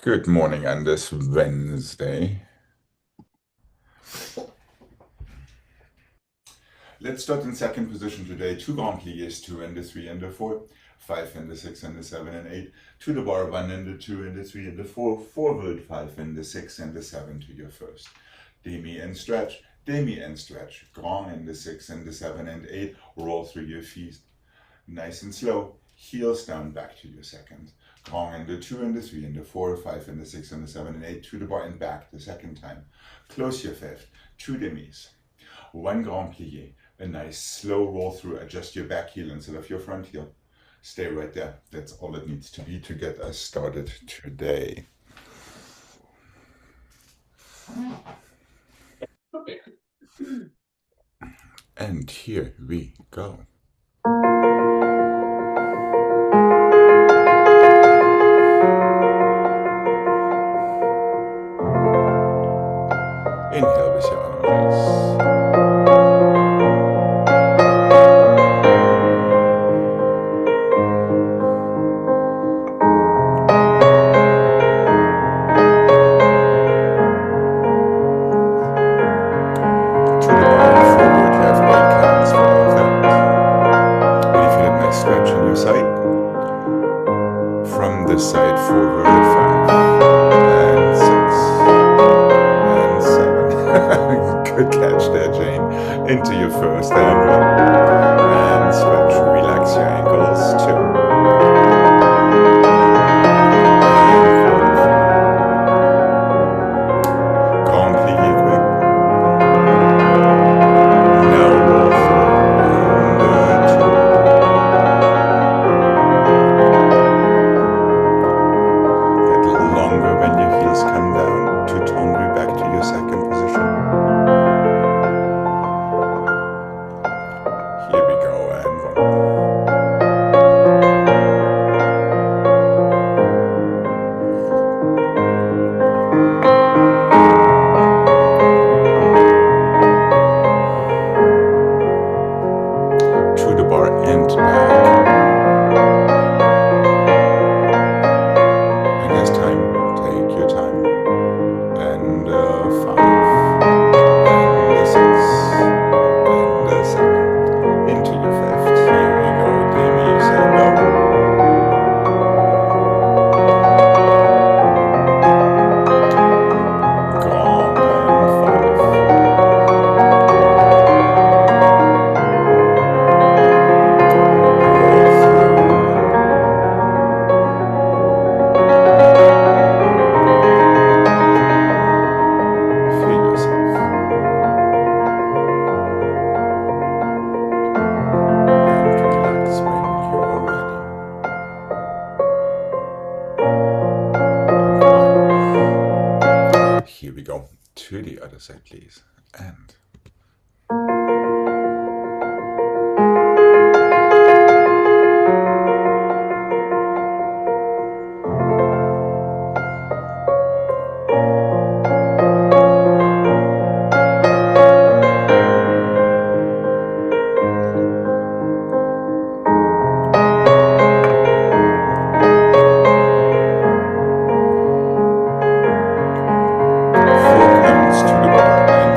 Good morning on this Wednesday. Let's start in second position today. Two grand pliés, two and the three and the four, five and the six and the seven and eight, to the bar, one and the two and the three and the four, forward, five and the six and the seven to your first. Demi and stretch, grand and the six and the seven and eight, roll through your feet. Nice and slow, heels down back to your second. Grand and the two and the three and the four, five and the six and the seven and eight, to the bar and back the second time. Close your fifth, two demis. One grand plié, a nice slow roll through, adjust your back heel instead of your front heel. Stay right there. That's all it needs to be to get us started today. And here we go. Inhale with your arms. To the body forward, you have 8 counts for all of that. And if you have a nice stretch in your side, from this side forward, 5 and 6 and 7. Good catch there, Jane. Into your first and 1. And stretch, relax your ankles, 2. Grand plié quick. Now roll through and 2. Get a little longer when your heels come down to turn you back to your second position. Here we go, and 1. To the bar and back. And this time, take your time. And 5, and 6, and 7. Into your fifth. Here we go. Demis and go. Grand and 5. Feel yourself. And relax when you're ready. Here we go. To the other side, please. And four counts to the bar and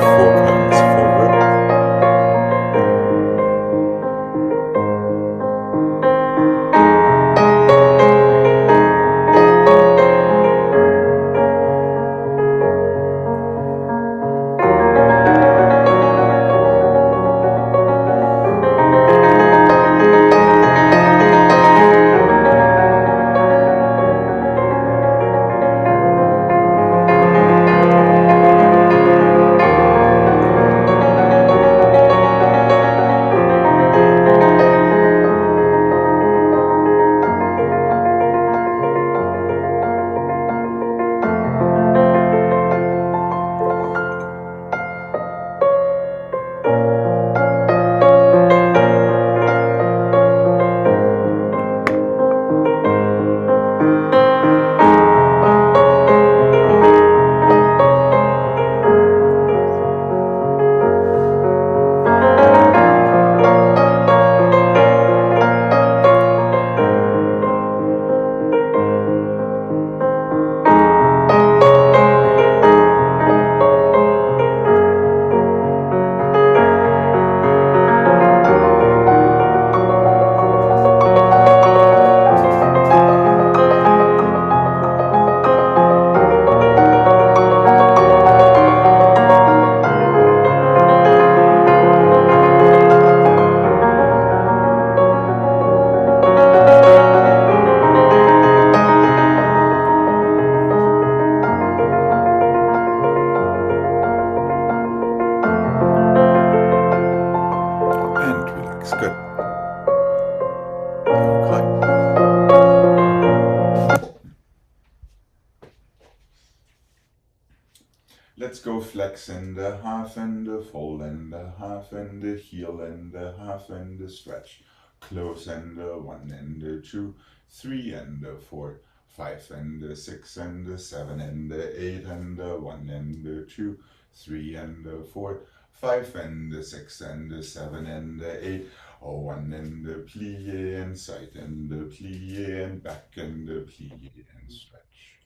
go flex and a half and a full and a half and a heel and a half and a stretch. Close and a 1 and a 2, 3 and a 4, 5 and a 6 and a 7 and a 8 and a 1 and a 2, 3 and a 4, 5 and a 6 and a 7 and a 8. 1 and a plie and side and a plie and back and a plie and stretch.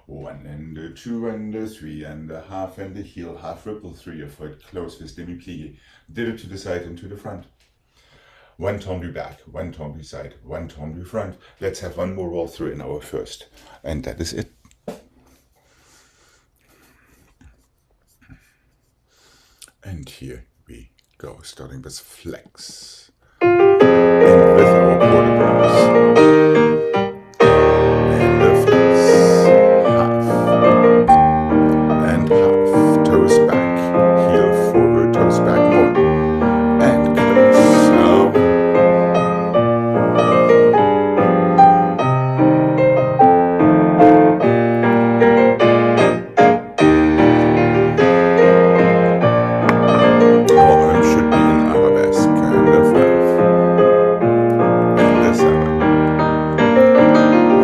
1 and a 2 and a 3 and a half and a heel, half ripple through your foot, close with demi plie. Did it to the side and to the front. 1 tendu back, 1 tendu side, 1 tendu front. Let's have one more roll through in our first. And that is it. And here we go, starting with flex. And with our quarter bones. And the flex. Half. And half. Toes back. Heel forward, toes back more. And close. Now. Our arm should be in arabesque. And the 5. And the 7.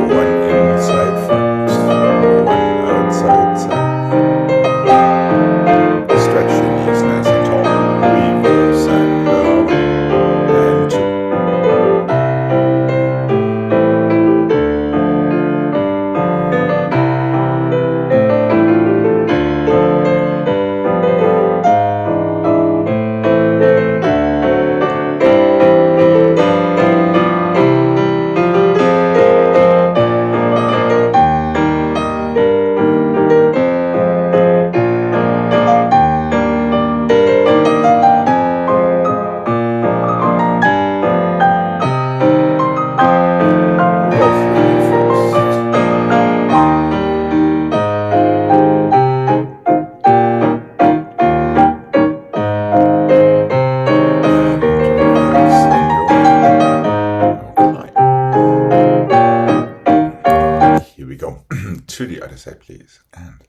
1 inside front. 1 outside side. Stretch your knees nice and tall. Reverse and 1 and 2. Here we go. To the other side, please. And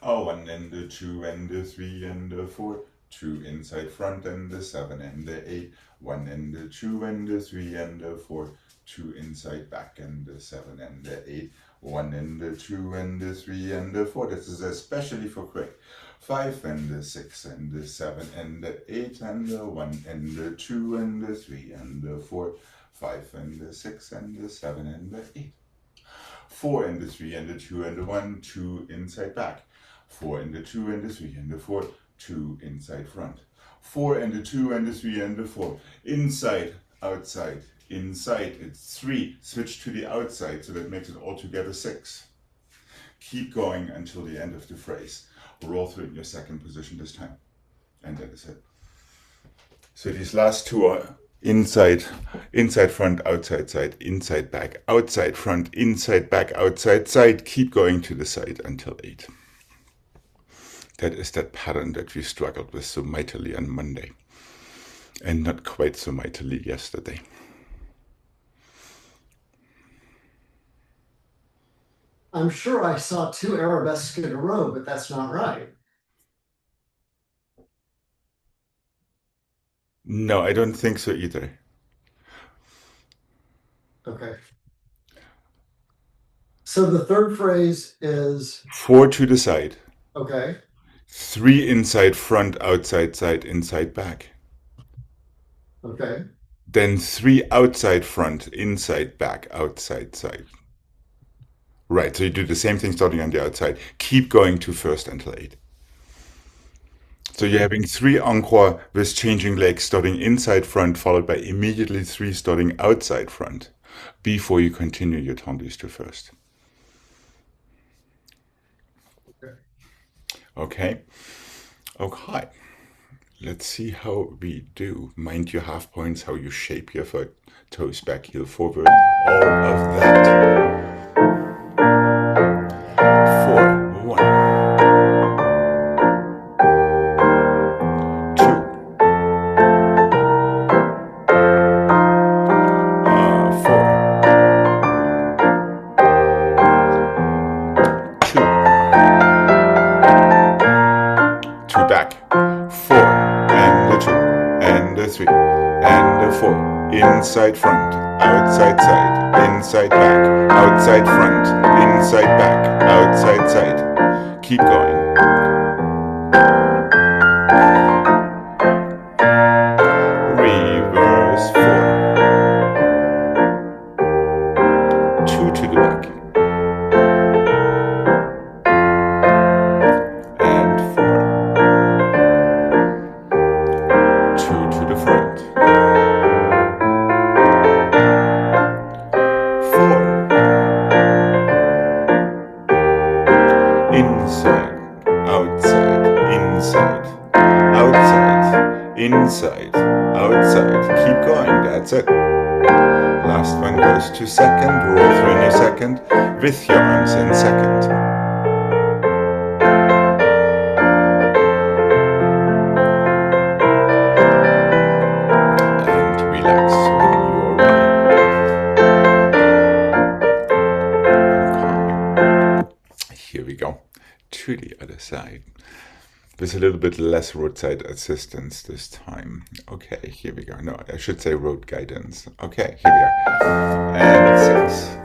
a 1 and a 2 and a 3 and a 4, 2 inside front and a 7 and a 8, 1 and a 2 and a 3 and a 4, 2 inside back and a 7 and a 8, 1 and a 2 and a 3 and a 4. This is especially for Gregg. 5 and a 6 and a 7 and a 8 and a 1 and a 2 and a 3 and a 4, 5 and a 6 and a 7 and a 8. 4 and a 3 and a 2 and a 1, 2 inside back. 4 and a 2 and a 3 and a 4, 2 inside front. 4 and a 2 and a 3 and a 4, inside, outside, inside, it's 3, switch to the outside, so that makes it altogether 6. Keep going until the end of the phrase. Roll through in your second position this time. And that is it. So these last two are inside, inside, front, outside, side, inside, back, outside, front, inside, back, outside, side. Keep going to the side until 8. That is that pattern that we struggled with so mightily on Monday. And not quite so mightily yesterday. I'm sure I saw 2 arabesques in a row, but that's not right. No, I don't think so either. Okay. So the third phrase is 4 to the side. okay. 3 inside, front, outside, side, inside, back. Okay. Then 3 outside, front, inside, back, outside, side. Right, so you do the same thing starting on the outside. Keep going to first until 8. So you're having 3 encore with changing legs starting inside front, followed by immediately 3 starting outside front before you continue your tendus to first. Okay. Okay. Let's see how we do. Mind your half points, how you shape your foot, toes back, heel forward, all of that. 4, 1, 2, 4, 2 back, 4, and the 2, and the 3, and the 4, inside front, outside side, inside back, outside front, inside back, outside side. Keep going. Reverse 4, 2 to the back, and 4, 2 to the front, 4, inside, outside, inside, outside, inside, outside. Keep going, that's it. Last one goes to second, roll through in your second, with your arms in second. And relax when you're ready. Okay. Here we go, to the other side. With a little bit less roadside assistance this time. Okay, here we go. No, I should say road guidance. Okay, here we are. And 6.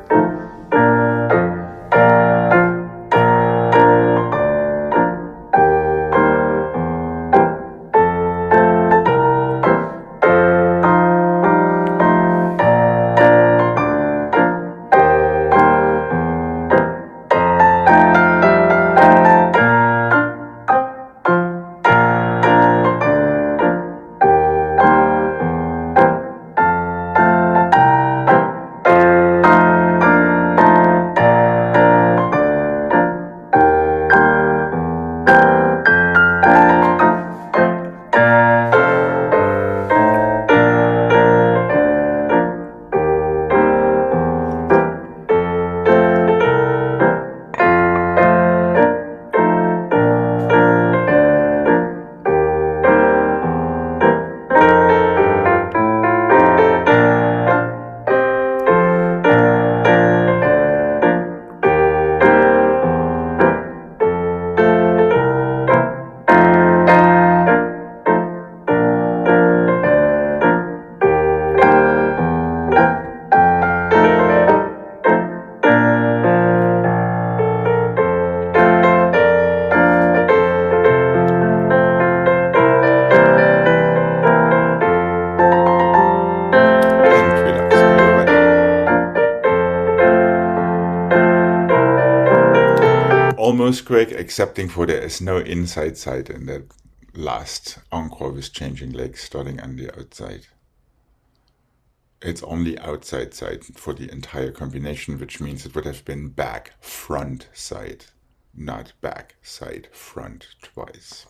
Almost Gregg, excepting for there is no inside side in that last encore with changing legs starting on the outside. It's only outside side for the entire combination, which means it would have been back, front, side, not back, side, front twice.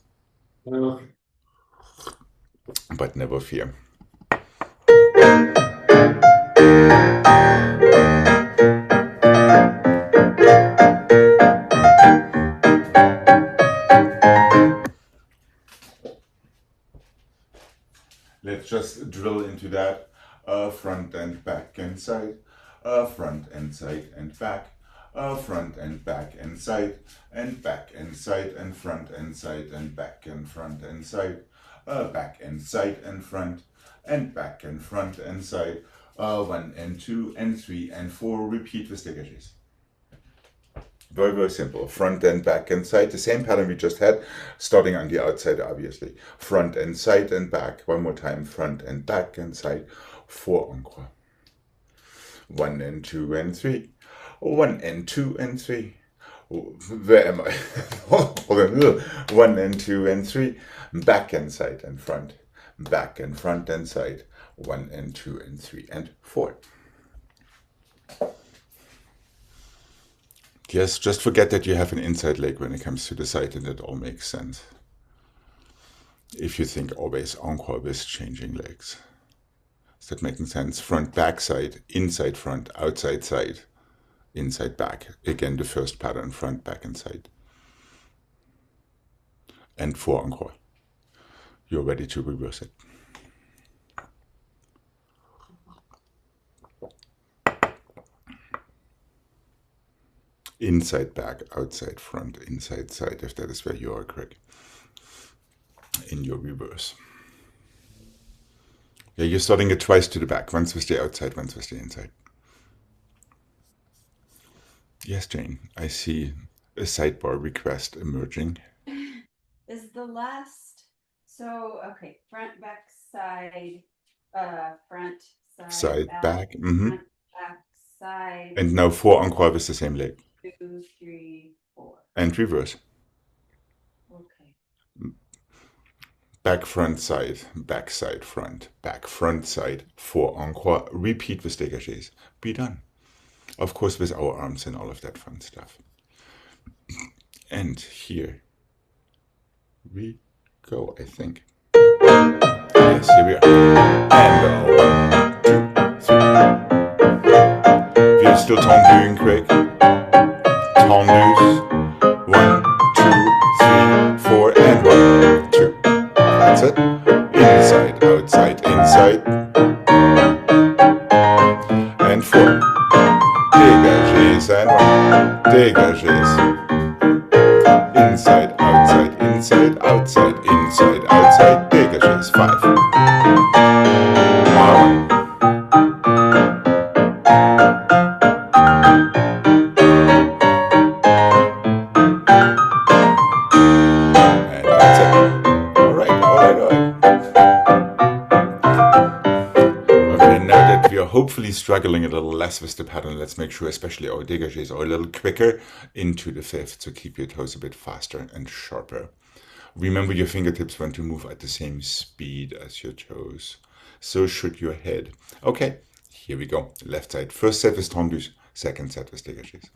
Well, But never fear. Let's just drill into that. Front and back and side. Front and side and back. Front and back and side. And back and side and front and side and back and front and side. Back and side and front. And back and front and side. 1 and 2 and 3 and 4. Repeat with dégages. Very, very simple. Front and back and side. The same pattern we just had, starting on the outside, obviously. Front and side and back. One more time. Front and back and side. 4 encore. 1 and 2 and 3. 1 and 2 and 3. Where am I? 1 and 2 and 3. Back and side and front. Back and front and side. 1 and 2 and 3 and 4. Yes, just forget that you have an inside leg when it comes to the side, and it all makes sense. If you think always encore with changing legs. Is that making sense? Front, back, side, inside, front, outside, side, inside, back. Again, the first pattern, front, back, and side. And 4 encore. You're ready to reverse it. Inside, back, outside, front, inside, side, if that is where you are, Gregg. In your reverse. Yeah, you're starting it twice to the back. Once with the outside, once with the inside. Yes, Jane, I see a sidebar request emerging. Is the last, so, okay, front, back, side, front, Side, back. Mm-hmm. front, back, side. And now 4 encore with the same leg. 2, 3, 4. And reverse. Okay. Back, front, side, front, side, 4 encore. Repeat with dégages. Be done. Of course, with our arms and all of that fun stuff. And here we go, I think. Yes, here we are. And 1, 2, 3. Wir still tendu, Gregg. Tendus. 1, 2, 3, 4, and 1, 2. That's it. Inside, outside, inside. And 4. Dégages and 1. Dégages. Inside, outside, inside, outside, inside, outside. Dégages. 5. 1. Hopefully struggling a little less with the pattern. Let's make sure especially our dégages are a little quicker into the 5th to keep your toes a bit faster and sharper. Remember, your fingertips want to move at the same speed as your toes. So should your head. Okay, here we go. Left side. First set with tendus, second set with dégages.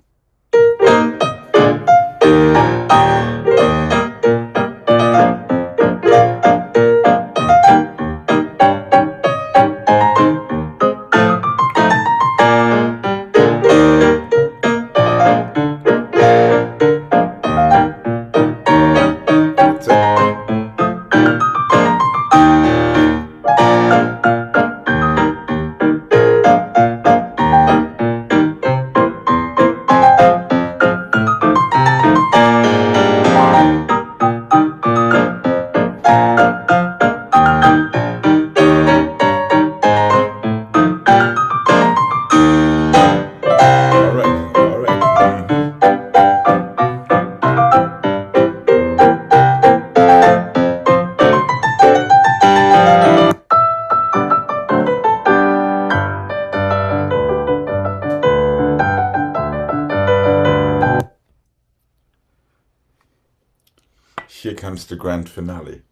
Here comes the grand finale.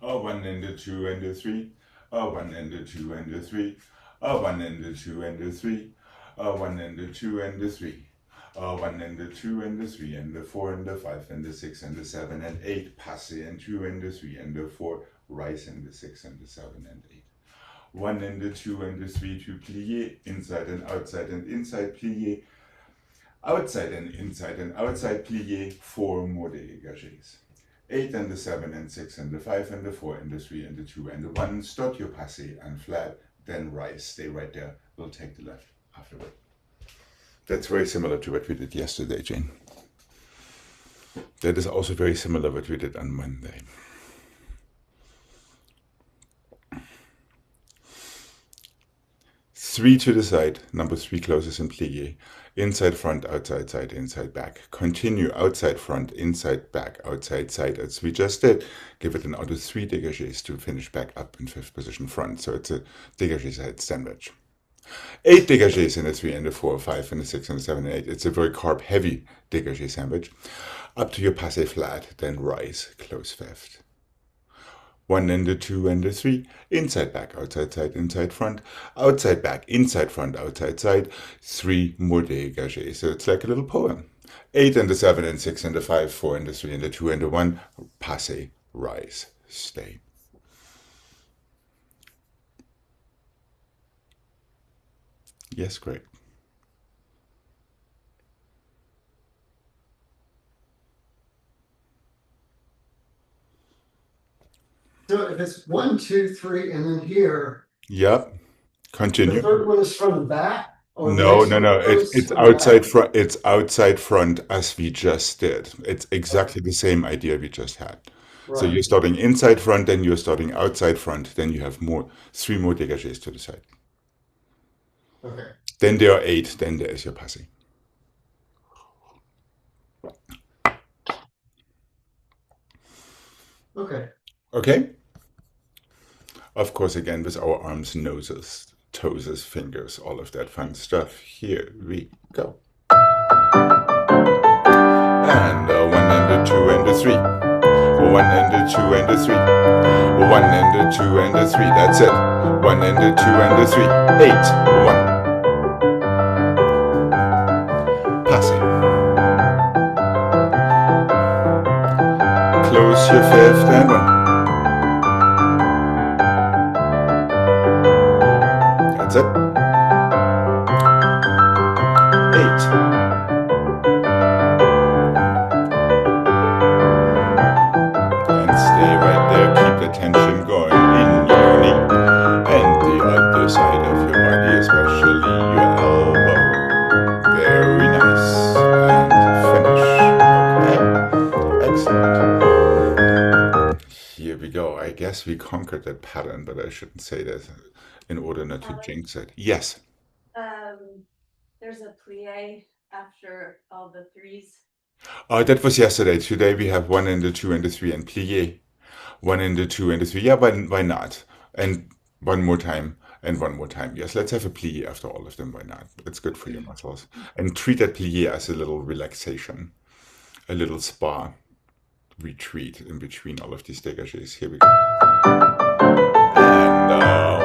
A 1 and a 2 and a 3. A 1 and a 2 and a 3. A 1 and a 2 and a 3. A 1 and a 2 and a 3. A 1 and a 2 and a 3 and a 4 and a 5 and a 6 and a 7 and 8. Passé and 2 and a 3 and a 4. Rise and a 6 and a 7 and 8. 1 and a 2 and a 3 to plié. Inside and inside plié. Outside and outside plié. 4 more dégagés. 8 and a 7 and 6 and a 5 and a 4 and a 3 and a 2 and a 1. Start your passé and flat, then rise. Stay right there. We'll take the left afterward. That's very similar to what we did yesterday, Jane. That is also very similar to what we did on Monday. Three to the side, number 3 closes in plié. Inside front, outside side, inside back. Continue outside front, inside back, outside side as we just did. Give it another 3 dégagés to finish back up in 5th position front. So it's a dégagé side sandwich. 8 dégagés in a 3 and a 4, 5 and a 6 and a 7 and 8. It's a very carb heavy dégagé sandwich. Up to your passé flat, then rise, close 5th. 1 and a 2 and a 3, inside back, outside side, inside front, outside back, inside front, outside side, 3 more dégagés. So it's like a little poem. 8 and a 7 and 6 and a 5, 4 and a 3 and a 2 and a 1, passé, rise, stay. Yes, Greg. So if it's 1, 2, 3, and then here, Yep. the Continue. third one is from the back? Or the No, next no, one no. goes It's from the outside back? front. It's outside front as we just did. It's exactly the same idea we just had. So Right. you're starting inside front, then you're starting outside front, then you have 3 more dégagés to the side. Okay. Then there are 8, then there is your passé. Okay. Okay? Of course, again, with our arms, noses, toes, fingers, all of that fun stuff. Here we go. And a 1 and a 2 and a 3. 1 and a 2 and a 3. 1 and a 2 and a 3. That's it. 1 and a 2 and a 3. 8. 1. Passé. Close your 5th and 1. That's it. 8. And stay right there. Keep the tension going in your knee and the other side of your body, especially your elbow. Very nice. And finish. Okay. Excellent. Here we go. I guess we conquered that pattern, but I shouldn't say that in order not to jinx it. Yes. There's a plie after all the 3s. That was yesterday. Today we have 1 and a 2 and a 3 and plié. 1 and a 2 and a 3. Yeah, why not? And one more time and one more time. Yes, let's have a plié after all of them. Why not? It's good for your muscles. And treat that plié as a little relaxation, a little spa retreat in between all of these dégagés. Here we go. And down.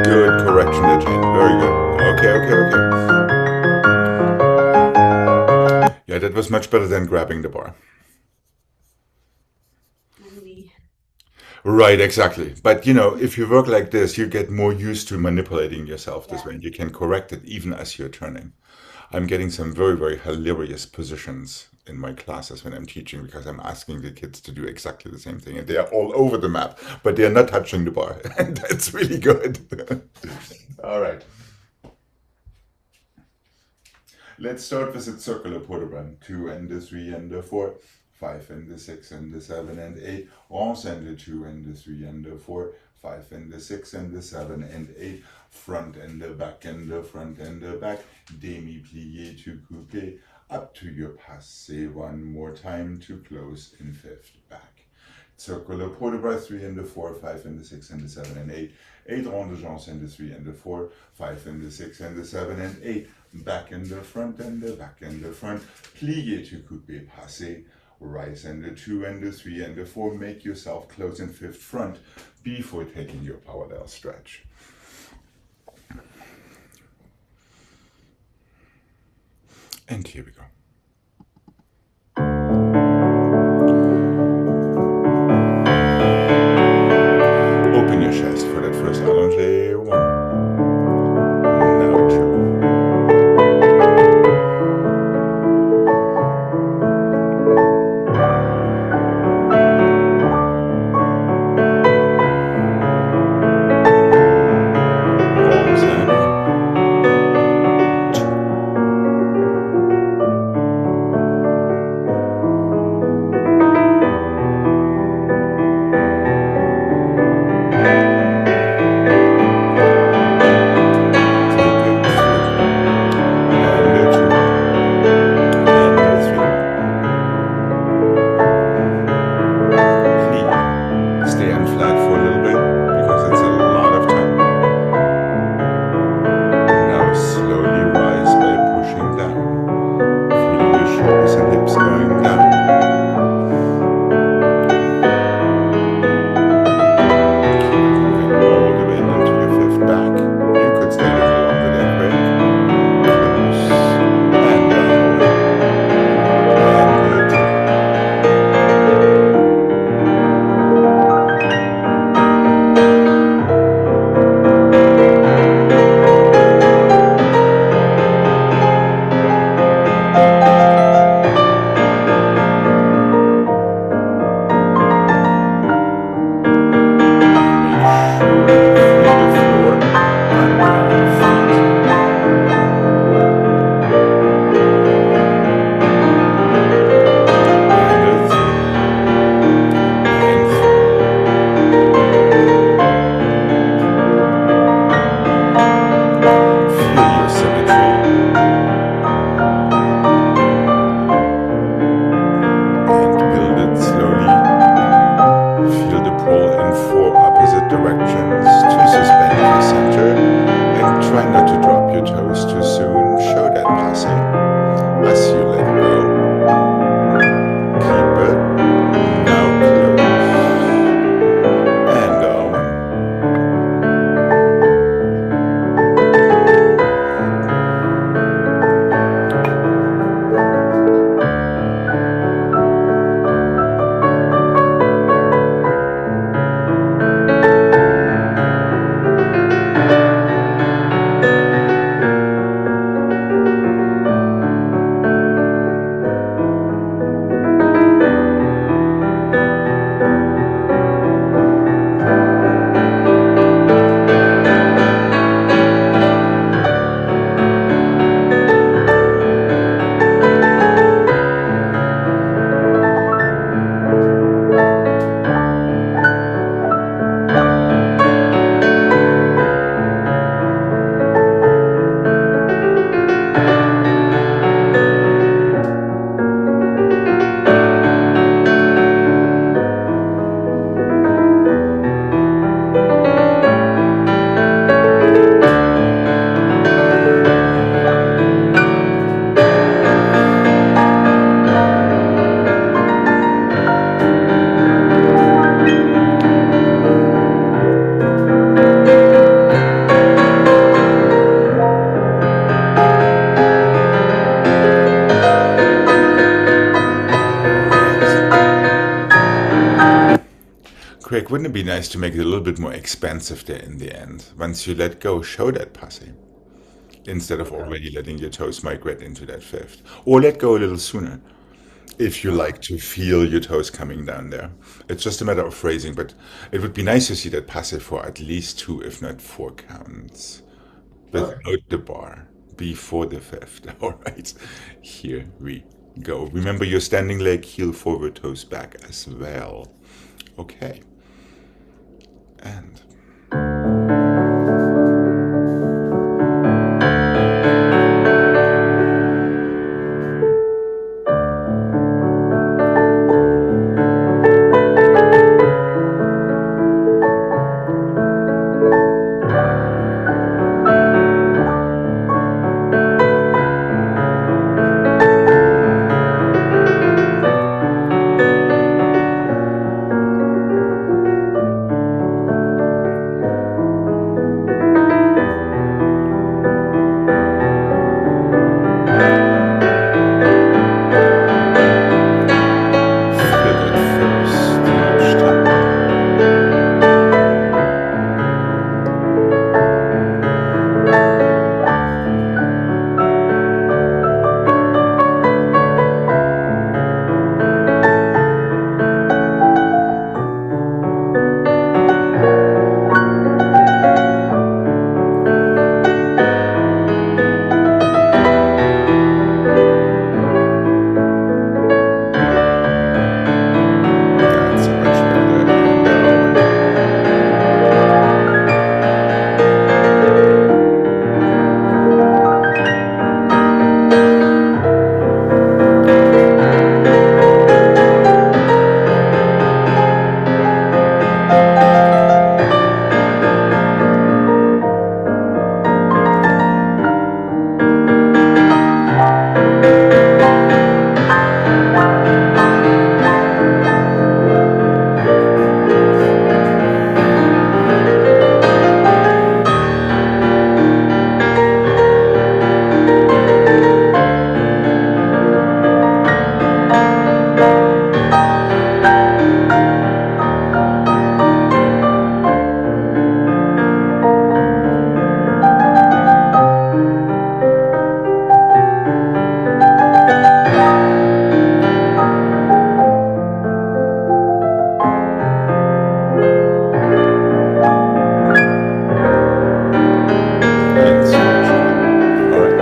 Good correction there, Jane. Very good. Okay. Yeah, that was much better than grabbing the bar. Maybe. Right, exactly. But if you work like this, you get more used to manipulating yourself this Yeah. way, and you can correct it even as you're turning. I'm getting some very, very hilarious positions in my classes when I'm teaching because I'm asking the kids to do exactly the same thing, and they are all over the map, but they are not touching the bar, and that's really good. All right. Let's start with the circular portobello. 2 and the 3 and the 4, 5 and the 6 and the 7 and 8, rance and the 2 and the 3 and the 4, 5 and the 6 and the 7 and 8, front and the back and the front and the back, demi-plié to coupé, up to your passé one more time to close in fifth back. Circular portobello, 3 and the 4, 5 and the 6 and the 7 and 8, 8 rond de jambes and the 3 and the 4, 5 and the 6 and the 7 and 8, back and the front and the back and the front, plié to coupé, passé, rise and the 2 and the 3 and the 4, make yourself close in fifth front before taking your parallel stretch. And here we go. Open your chest for that first allongé. 1. Now 2. Gregg, wouldn't it be nice to make it a little bit more expansive there in the end? Once you let go, show that passé, instead of already letting your toes migrate into that fifth. Or let go a little sooner. if you like to feel your toes coming down there. It's just a matter of phrasing, but it would be nice to see that passive for at least 2, if not 4 counts Okay. without the bar before the fifth. All right, here we go. Remember your standing leg, heel forward, toes back as well. Okay, and feel that first each time. That's much better. And the other one. And switch. All right.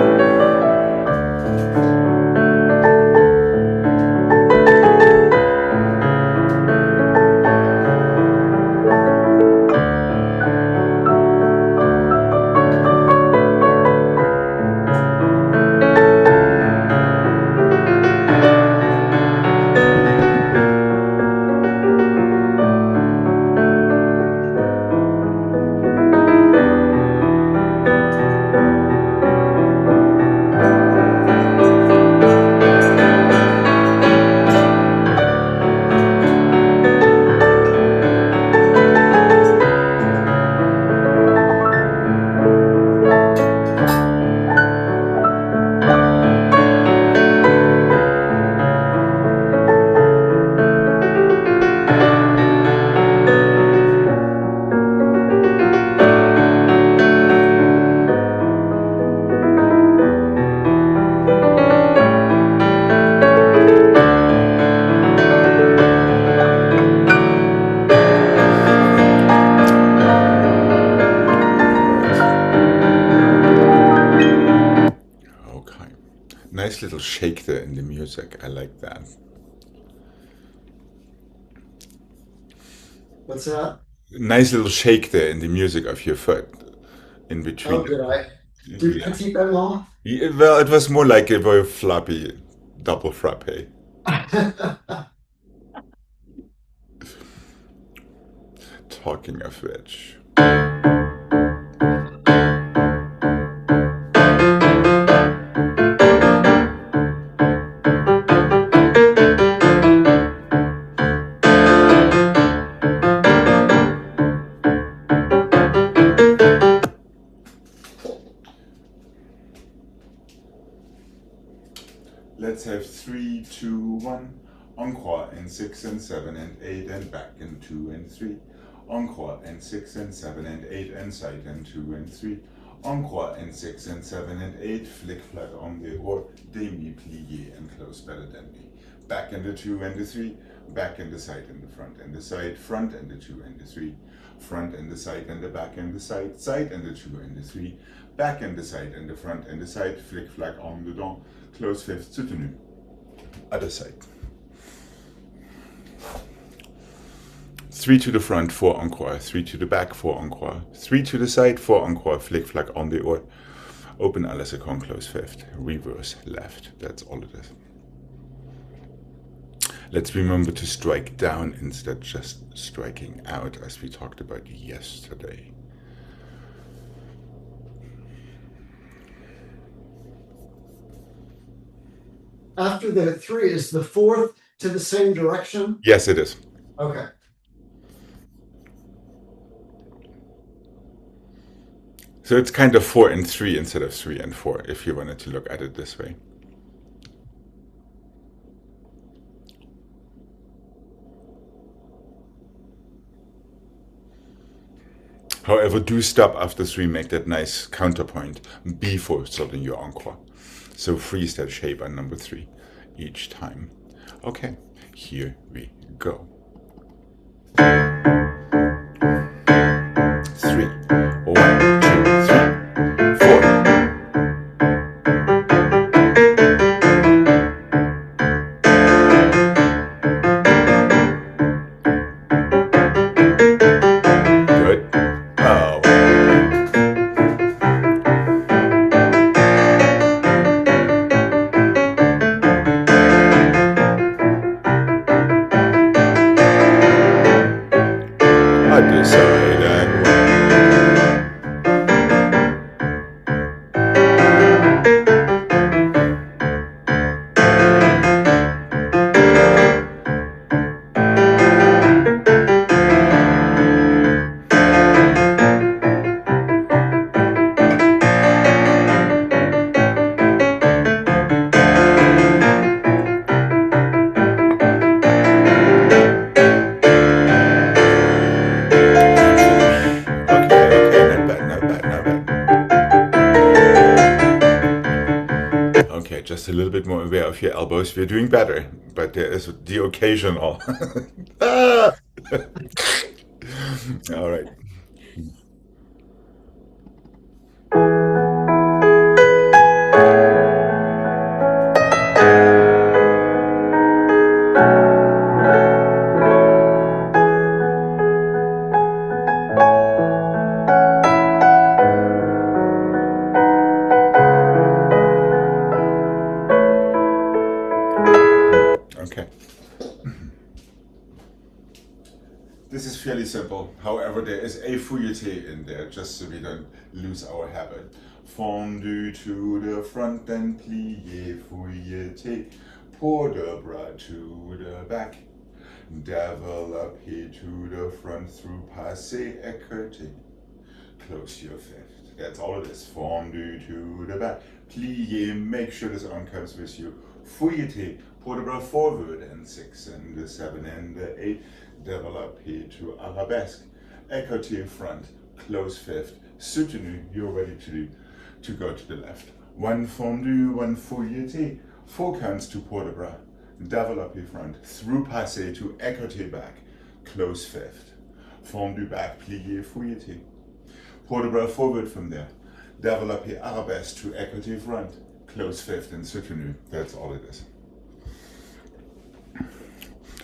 Okay. Nice little shake there in the music. I like that. What's that? Nice little shake there in the music of your foot in between. Oh, did I do Yeah. petite benoit? Yeah, well, it was more like a very floppy double frappe. Talking of which. Let's have 3, 2, 1. Encore and 6 and 7 and 8 and back and 2 and 3. Encore and 6 and 7 and 8 and side and 2 and 3. encore in 6 and 7 and 8, flick flag on the or demi plie and close better than me. Back in the 2 and the 3, back in the side and the front and the side, front and the 2 and the 3, front and the side and the back and the side, side and the 2 and the 3, back and the side and the front and the side, flick flag on the don, close fifth, soutenu. Other side. 3 to the front, 4 encore, 3 to the back, 4 encore, 3 to the side, 4 encore, flick flag on the or, open à la seconde, close fifth, reverse left. That's all it is. Let's remember to strike down instead just striking out, as we talked about yesterday. After the 3, is the 4th to the same direction? Yes, it is. Okay. So it's kind of 4 and 3 instead of 3 and 4, if you wanted to look at it this way. However, do stop after 3, make that nice counterpoint before starting your encore. So freeze that shape on number 3 each time. Okay, here we go. 3, 1, 2, 3, 4. Good. Oh. Other side and just a little bit more aware of your elbows. We're doing better, but there is the occasional. Ah! All right. Okay. This is fairly simple. However, there is a fouilleté in there, just so we don't lose our habit. Fondu to the front and plié, fouilleté, pour de bras to the back. Développé to the front through passé, écarté. Close your fifth. That's all it is. Fondu to the back. Plié, make sure this arm comes with you. Fouilleté, pour de bras forward, and 6 and the 7 and the 8. Développé to arabesque. Écarté front, close fifth. Soutenu, you're ready to go to the left. 1 fondu, 1 fouilleté. 4 counts to port de bras. Développé front, through passé to écarté back. Close fifth. Fondu back, plié, fouilleté. Port de bras forward from there. Développé arabesque to écarté front. Close fifth and soutenu. That's all it is.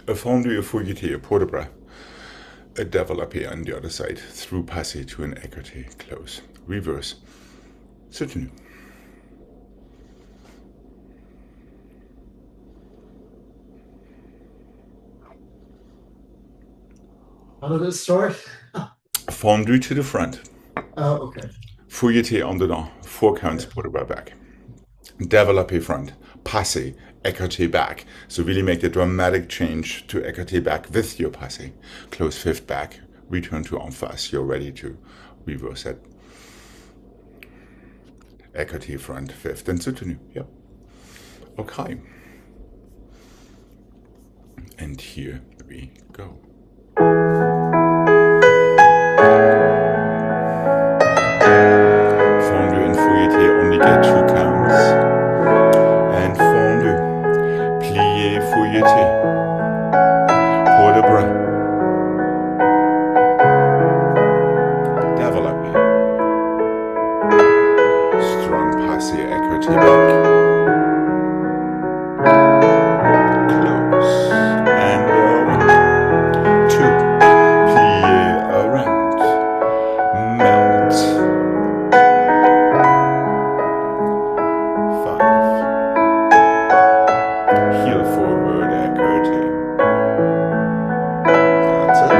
A fondu, a fouilleté, a port de bras. A développé on the other side. Through passé to an écarté. Close. Reverse. Soutenu. How did it start? Fondu to the front. Oh, okay. Fouilleté en dedans. 4 counts, port de bras back. Développé front. Passé. Écarté back. So really make the dramatic change to écarté back with your passé. Close fifth back. Return to en face. You're ready to reverse it. Écarté front, fifth, and soutenu. Yep. Okay. And here we go. get 2 counts. And fondu, plié, fouilleté, port de bras, développé, strong passé, écarté back, close, and 1, 2, plié around, melt, 5, heel forward, écarté. That's it.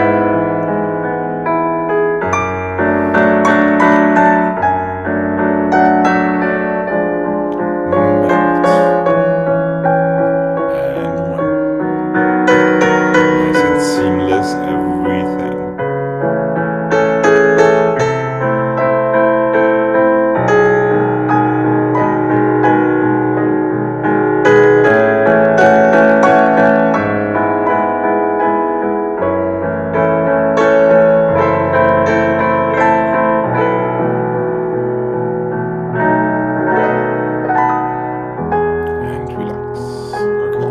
Melt. And 1. Nice and seamless, everything. And relax. Okay.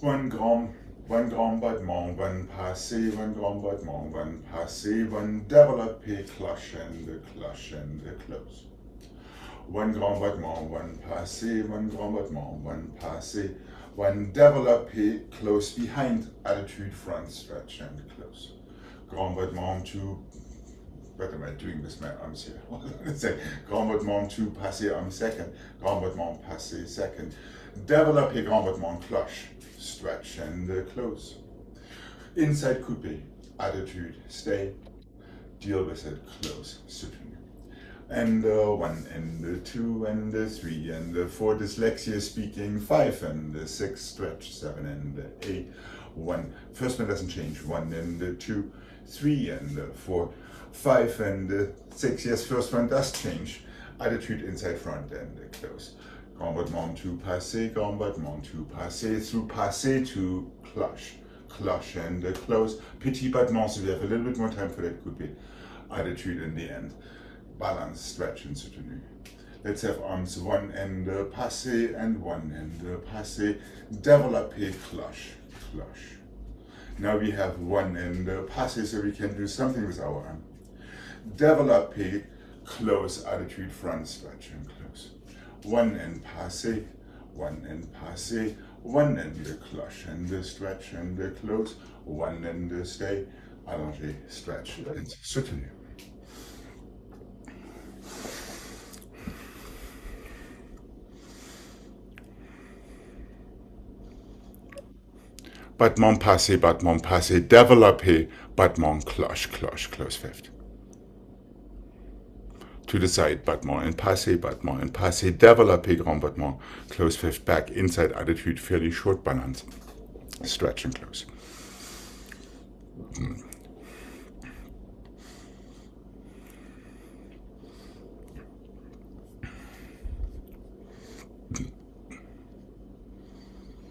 One grand battement, one passé, one grand battement, one passé, one développé, clutch and close. One grand battement, one passé, one grand battement, one passé, one développé, close behind, attitude, front, stretch and close. Grand battement, 2, what am I doing with my arms here? Let's say grand battement, 2, passé, arm second, grand battement, passé, second, développé, grand battement, clutch, stretch and close. Inside coupé, attitude, stay, deal with it, close, soutenu. And 1, and 2, and 3, and 4, dyslexia speaking, 5, and 6, stretch, 7, and 8, 1, first one doesn't change, 1, and 2, 3, and 4, 5, and 6, yes, first one does change, attitude, inside, front, and close. Grand battement, 2, passé, grand battement, 2, passé, through passé to clutch, clutch and close, petit battement, so we have a little bit more time for that coupé, attitude in the end, balance, stretch and soutenu. Let's have arms 1 and passé and 1 and passé, développé, clutch, clutch. Now we have 1 and passé, so we can do something with our arm. Développé, close, attitude, front, stretch and close. 1 and passé, 1 and passé, 1 and clutch and stretch and close, 1 and stay, allongé, stretch and soutenu. Battement passé, développé, battement, clutch, clutch, close fifth. To the side, battement and passé, développé, grand battement, close fifth, back, inside attitude, fairly short balance, stretch and close.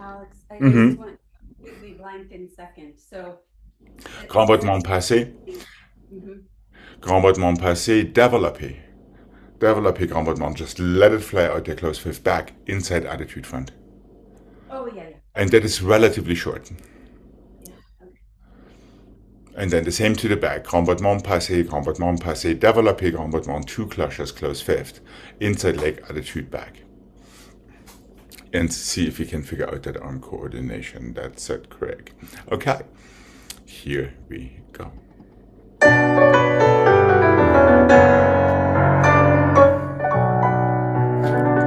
Alex, I just want completely blanked in second. So grand battement passé, grand battement passé, développé. Développé, grand battement, just let it fly out there, close fifth, back, inside attitude, front. Oh, yeah. And that is relatively short. Yeah, okay. And then the same to the back, grand battement passé, développé, grand battement, 2 clutches, close fifth, inside leg, attitude, back. And see if you can figure out that arm coordination. That's it, Gregg. Okay, here we go.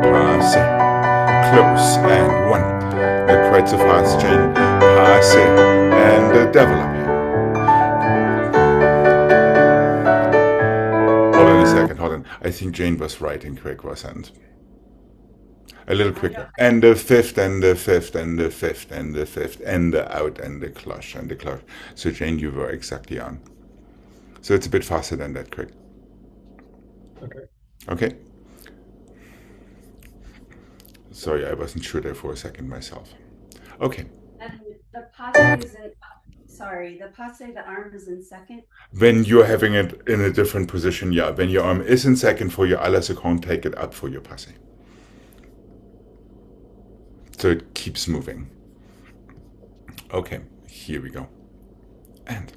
Passé, close, and 1. Not quite so fast, chain, passé, and développé. Hold on a second, hold on. I think Jane was right and Gregg wasn't. A little quicker. And the fifth, and the fifth, and the fifth, and the fifth, and the out, and the clutch, and the clutch. So Jane, you were exactly on. So it's a bit faster than that, Craig. Okay. Okay. Sorry, I wasn't sure there for a second myself. Okay. And the passe is in, sorry, the passe, the arm is in second. When you're having it in a different position, yeah. When your arm is in second for your à la seconde, take it up for your passe. So it keeps moving. Okay, here we go. And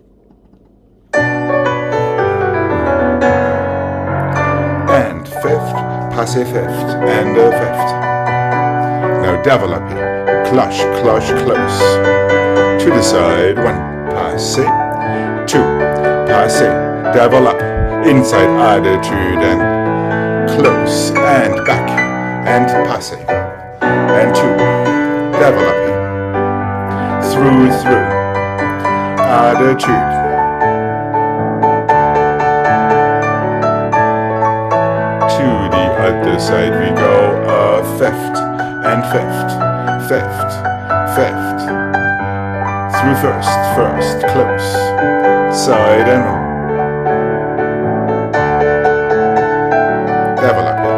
fifth, passe fifth, and the fifth. Now developing, clutch, clutch, close. To the side, one, passe, two, passe, develop, inside attitude, and close, and back, and passe, and two, developing, through, attitude. Other side we go, fifth, and fifth, fifth, fifth, through first, close, side and developing.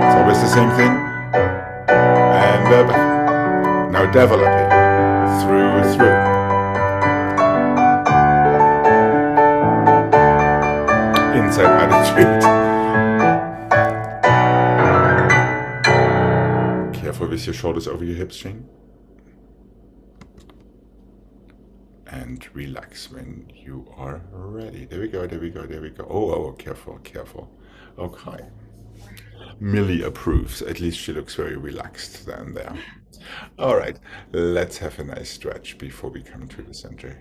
It's always the same thing, and back. Now developing, through. Inside attitude. Careful with your shoulders over your hips, Jane. And relax when you are ready. There we go, there we go, there we go. Oh, careful, careful. Okay. Millie approves. At least she looks very relaxed down there. All right, let's have a nice stretch before we come to the center.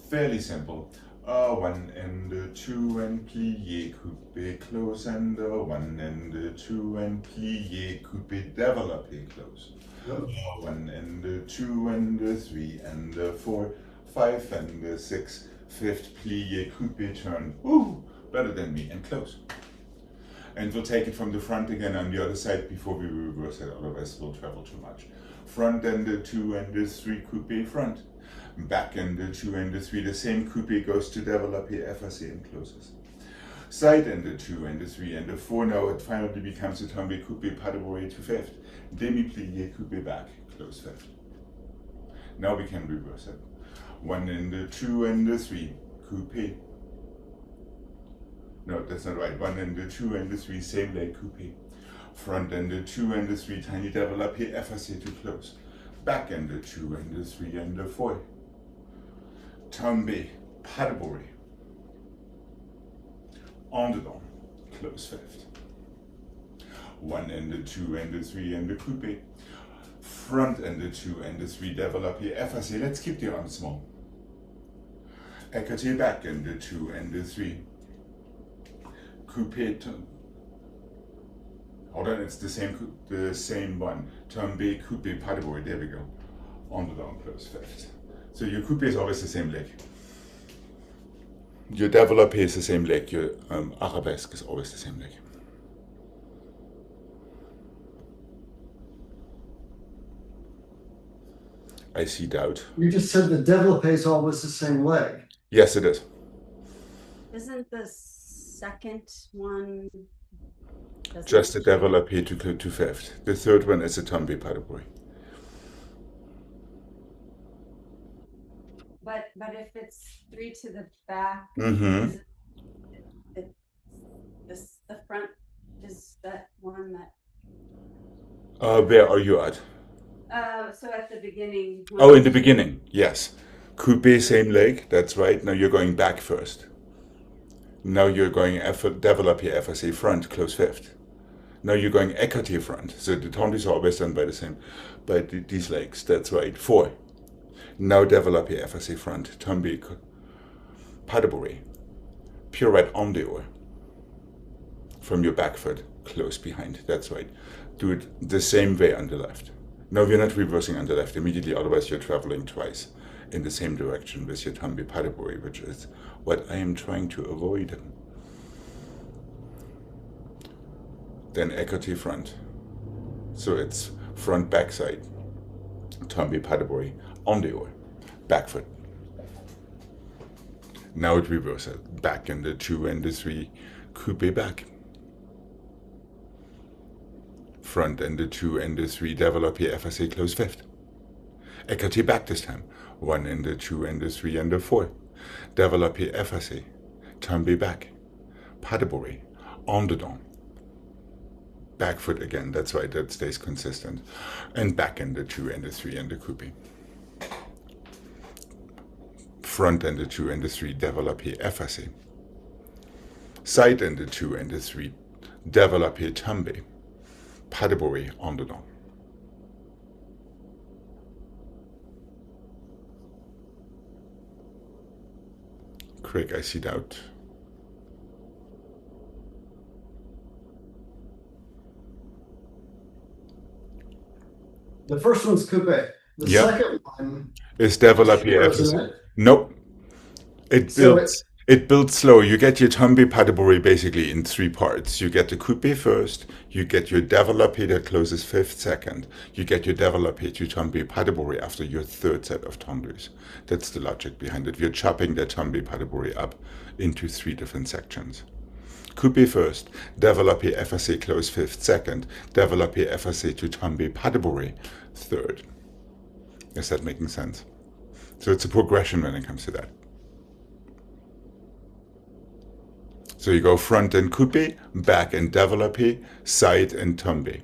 Fairly simple. One and two and plie, coupé, close, and one and two and plie, coupé, développé, close. One and two and three and four, five and six, fifth plie, coupé, turn. Woo! Better than me, and close. And we'll take it from the front again on the other side before we reverse it, otherwise we'll travel too much. Front and two and three, coupé, front. Back and two and three, the same coupé goes to développé, effacé, and closes. Side and two and three and four, now it finally becomes a tombé, coupé, pas de bourrée to fifth. Demi-plié, coupé, back, close fifth. Now we can reverse it. One and two and three, coupé. No, that's not right. One and two and three, same leg, coupé. Front and two and three, tiny développé, effacé to close. Back and two and three and four. Tombé, pas de bourrée. En dedans, close fifth. One and two and three and coupé. Front and two and three, développé, effacé. Let's keep the arms small. Écarté, back and two and three. Coupé, hold on, it's the same one. Tombé, coupé, pas de bourrée. There we go. En dedans, close fifth. So your coupé is always the same leg. Your développé is the same leg. Your arabesque is always the same leg. I see doubt. You just said the développé is always the same leg. Yes, it is. Isn't the second one Just a développé to fifth. The third one is a tombé, pas de bourrée. But if it's three to the back, Mm-hmm. the front is that one that. Where are you at? So at the beginning. Oh, in the beginning, yes. Coupé, same leg, that's right. Now you're going back first. Now you're going développé, effacé, front, close fifth. Now you're going écarté front. So the tendus are always done by these legs, that's right. Four. Now développé, effacé, front, tombé, pas de bourrée. Pirouette en dehors. From your back foot, close behind, that's right. Do it the same way on the left. No, we're not reversing on the left immediately, otherwise you're traveling twice in the same direction with your tombé, pas de bourrée, which is what I am trying to avoid. Then écarté front. So it's front, back side. Tombé, pas de bourrée, en dehors, back foot. Now it reverses. Back and the two and the three, coupé back. Front and the two and the three, développé, effacé, close fifth. Écarté back this time. One and the two and the three and the four. Développé, effacé. Tombé back. Pas de bourrée. En dedans. Back foot again, that's right, that stays consistent. And back and the two and the three and the coupé. Front and the two and the three, développé, effacé. Side and the two and the three, développé, tombé. Pas de bourrée, en dedans. Gregg, I see doubt. The first one's coupé. The Yep. second one Is développé, sure, effacé. isn't it? Nope. It So builds. It builds slow. You get your tombé, pas de bourrée basically in three parts. You get the coupé first, you get your développé that closes fifth second, you get your développé to tombé, pas de bourrée after your third set of tendus. That's the logic behind it. We're chopping the tombé, pas de bourrée up into three different sections. Coupé first, développé, effacé, close fifth second, développé, effacé to tombé, pas de bourrée third. Is that making sense? So it's a progression when it comes to that. So you go front and coupé, back and développé, side and tombé.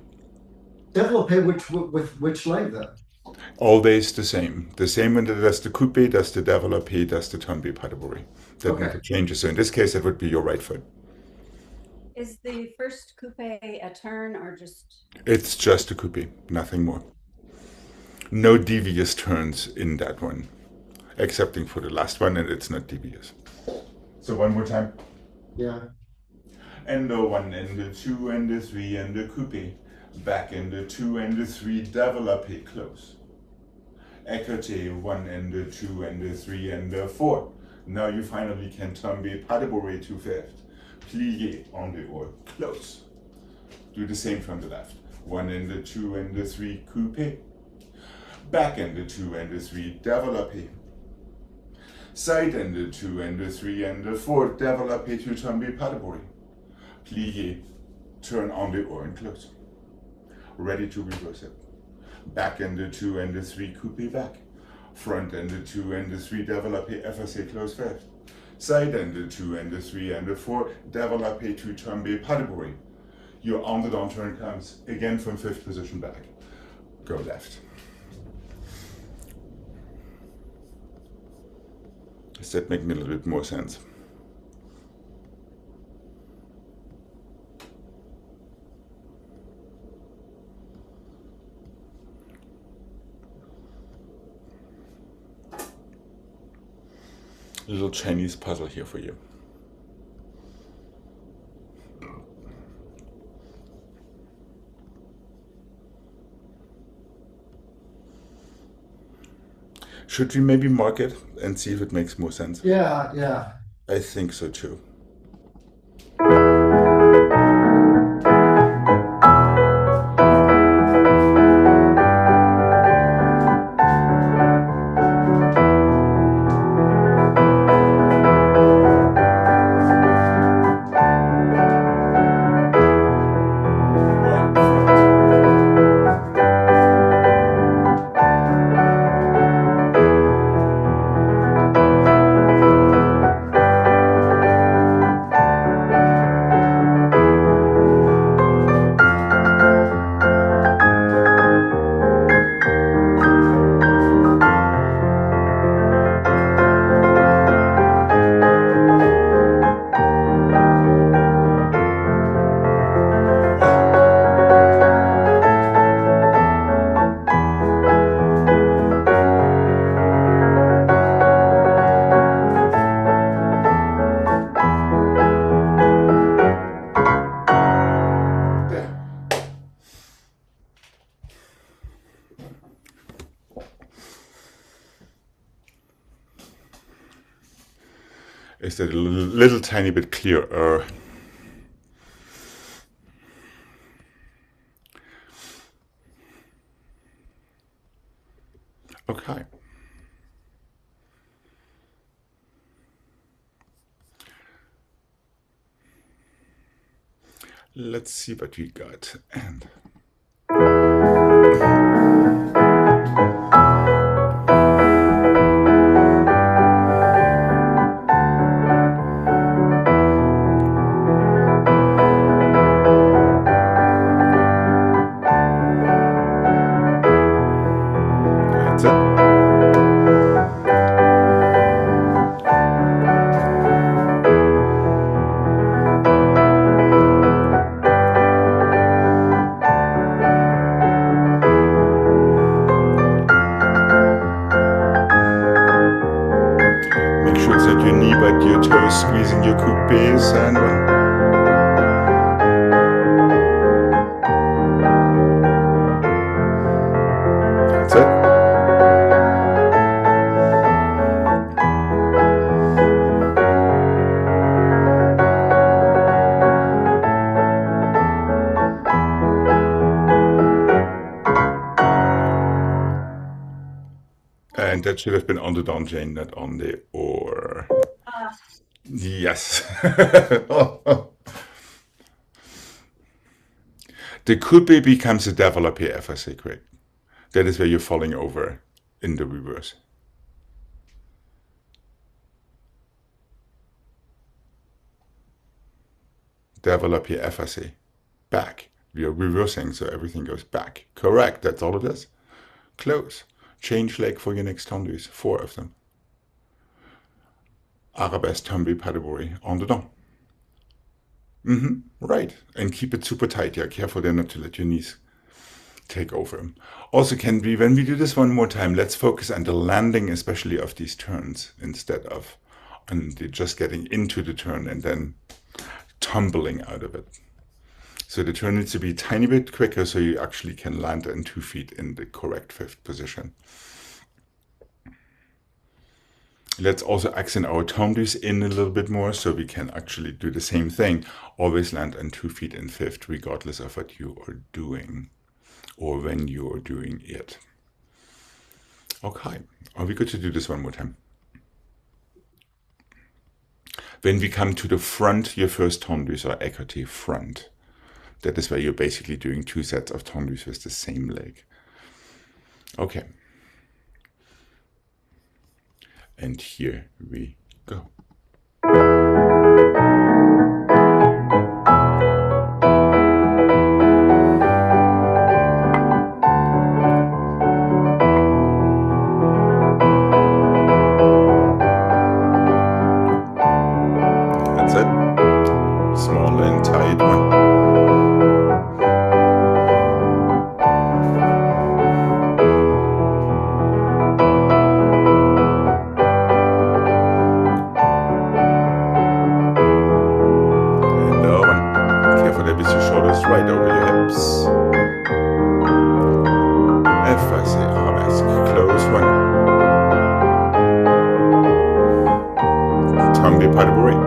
développé with which leg then? Always the same. The same when does the coupé, does the développé, does the tombé, pas de bourrée. That Okay. never changes. So in this case, it would be your right foot. Is the first coupe a turn or just? It's just a coupé, nothing more. No devious turns in that one. excepting for the last one, and it's not devious. So one more time. Yeah. And the 1 and the 2 and the 3 and the coupe. Back and the 2 and the 3, développé, close. Écarté, 1 and the 2 and the 3 and the 4. Now you finally can tomber pas de bourrée to fifth. Plié on the or, close. Do the same from the left. 1 and the 2 and the 3, coupe. Back and the 2 and the 3, développé. Side and the 2 and the 3 and the 4, développé to tomber pas de bourrée. Plié, turn on the or and close. Ready to reverse it. Back and the 2 and the 3, coupe back. Front and the 2 and the 3, développé, effacé, close fifth. Side and the 2 and the 3 and the 4, développé to tomber pas de bourrée. Your on the down turn comes again from fifth position back. Go left. Does that make me a little bit more sense? Little Chinese puzzle here for you. Should we maybe mark it and see if it makes more sense? Yeah, yeah. I think so too. Is that a little tiny bit clearer? Okay. Let's see what we got. And that's it. Make sure it's not your knee but your toes squeezing your coupes and that's it. And that should have been on the down chain, not on the or. Yes. The coupe becomes a développé effacé, Gregg. That is where you're falling over in the reverse. Développé effacé. Back. We are reversing, so everything goes back. Correct, that's all it is. Close. Change leg for your next tendus, 4 of them. Arabesque, tombe, pas de bourrée, on the down. Right, and keep it super tight. Yeah, careful there not to let your knees take over. Also can be, when we do this one more time, let's focus on the landing, especially of these turns, instead of just getting into the turn and then tumbling out of it. So the turn needs to be a tiny bit quicker so you actually can land on 2 feet in the correct 5th position. Let's also accent our tendus in a little bit more so we can actually do the same thing. Always land on 2 feet in 5th, regardless of what you are doing or when you are doing it. Okay, are we good to do this one more time? When we come to the front, your first tendus are écarté front. That is where you're basically doing 2 sets of tendus with the same leg. Okay. And here we go. That's it. Small and tight one. Right over your hips. Efface arabesque. Close one. Tambi pas de bruit.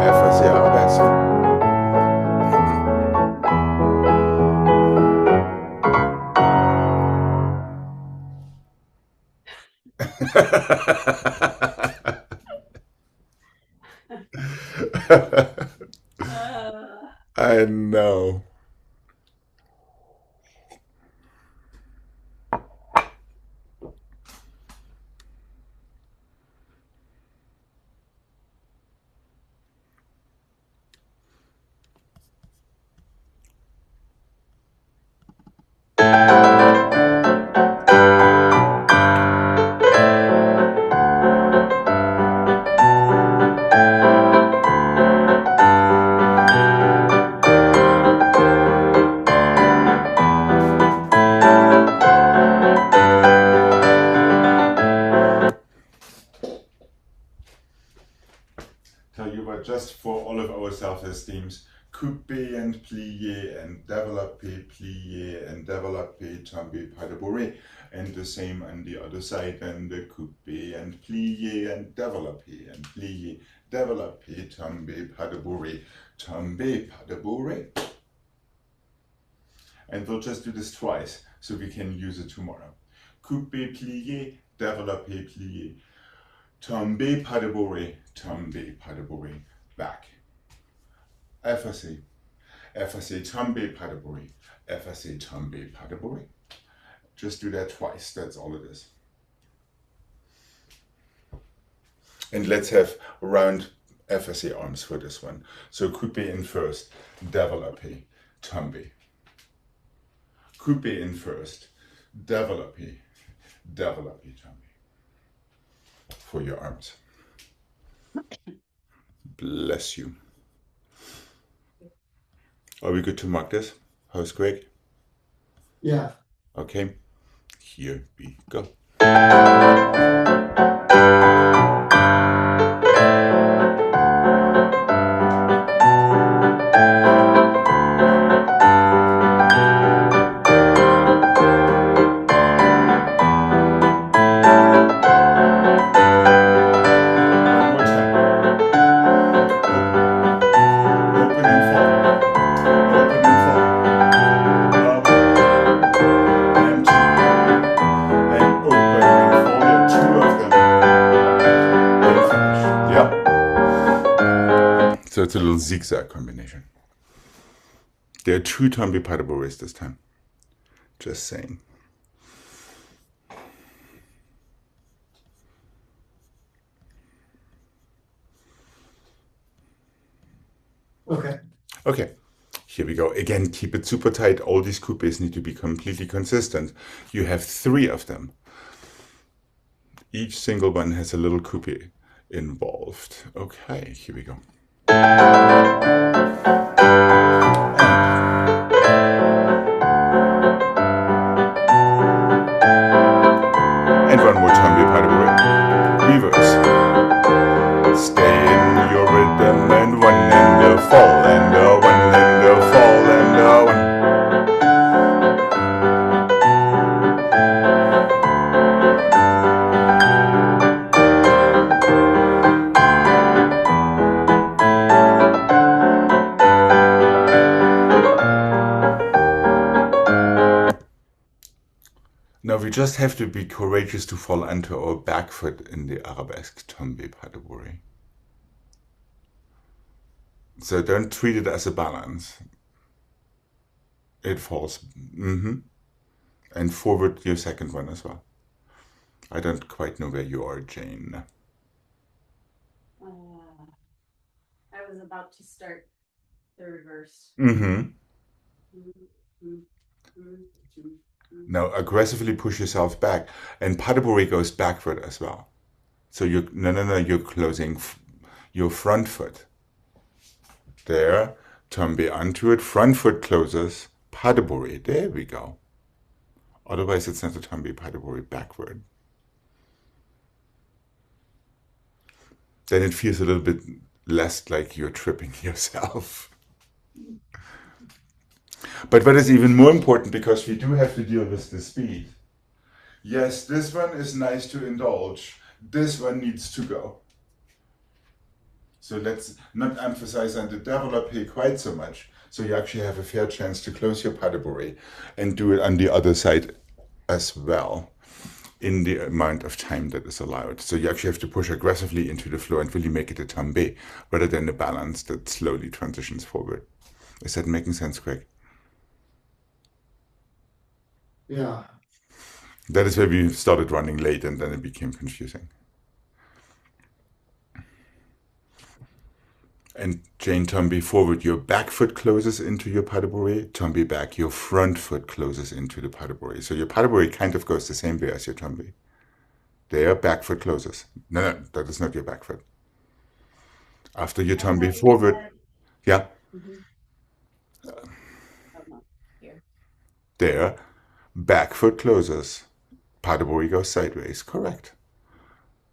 Efface arabesque. I know. Tell you what, just for all of our self-esteems, coupé and plié and développé, plié and développé, tombé, pas de bourré. And the same on the other side, and the coupé and plié and développé and plié, développé, tombé, pas de bourré, tombé, pas de bourré. And we'll just do this twice so we can use it tomorrow. Coupé, plié, développé, plié. Tombé, pas de bourré, tombé, pas de bourré, back. Effacé, effacé, tombé, pas de bourré, effacé, tombé, pas de bourré. Just do that twice, that's all it is. And let's have round effacé arms for this one. So coupé in first, développé, tombé. Coupé in first, développé, développé, tombé. For your arms. Bless you. Are we good to mark this? How's Gregg? Yeah. Okay, here we go. So it's a little zigzag combination. There are 2 tombé pas de bourré this time. Just saying. Okay. Okay, here we go. Again, keep it super tight. All these coupés need to be completely consistent. You have 3 of them. Each single one has a little coupé involved. Okay, here we go. And one more time, reverse. Stay in your rhythm and one in the fall and one in the fall and one. Now we just have to be courageous to fall onto our back foot in the arabesque tombe pas de bourrée. So don't treat it as a balance. It falls. And forward your second one as well. I don't quite know where you are, Jane. I was about to start the reverse. Now aggressively push yourself back, and pas de bourrée goes backward as well. So you're closing your front foot. There, tombe onto it, front foot closes, pas de bourrée. There we go. Otherwise, it's not a tombe pas de bourrée backward. Then it feels a little bit less like you're tripping yourself. But what is even more important, because we do have to deal with the speed. Yes, this one is nice to indulge. This one needs to go. So let's not emphasize on the développé quite so much. So you actually have a fair chance to close your pas de bourrée and do it on the other side as well in the amount of time that is allowed. So you actually have to push aggressively into the floor and really make it a tombe rather than a balance that slowly transitions forward. Is that making sense, Gregg? Yeah. That is where we started running late and then it became confusing. And Jane, tombe forward, your back foot closes into your pas de bourrée. Tombe back, your front foot closes into the pas de bourrée. So your pas de bourrée kind of goes the same way as your tombe. There, back foot closes. No, that is not your back foot. After your tombe forward, yeah. There, back foot closes. Pas de bourrée goes sideways. Correct.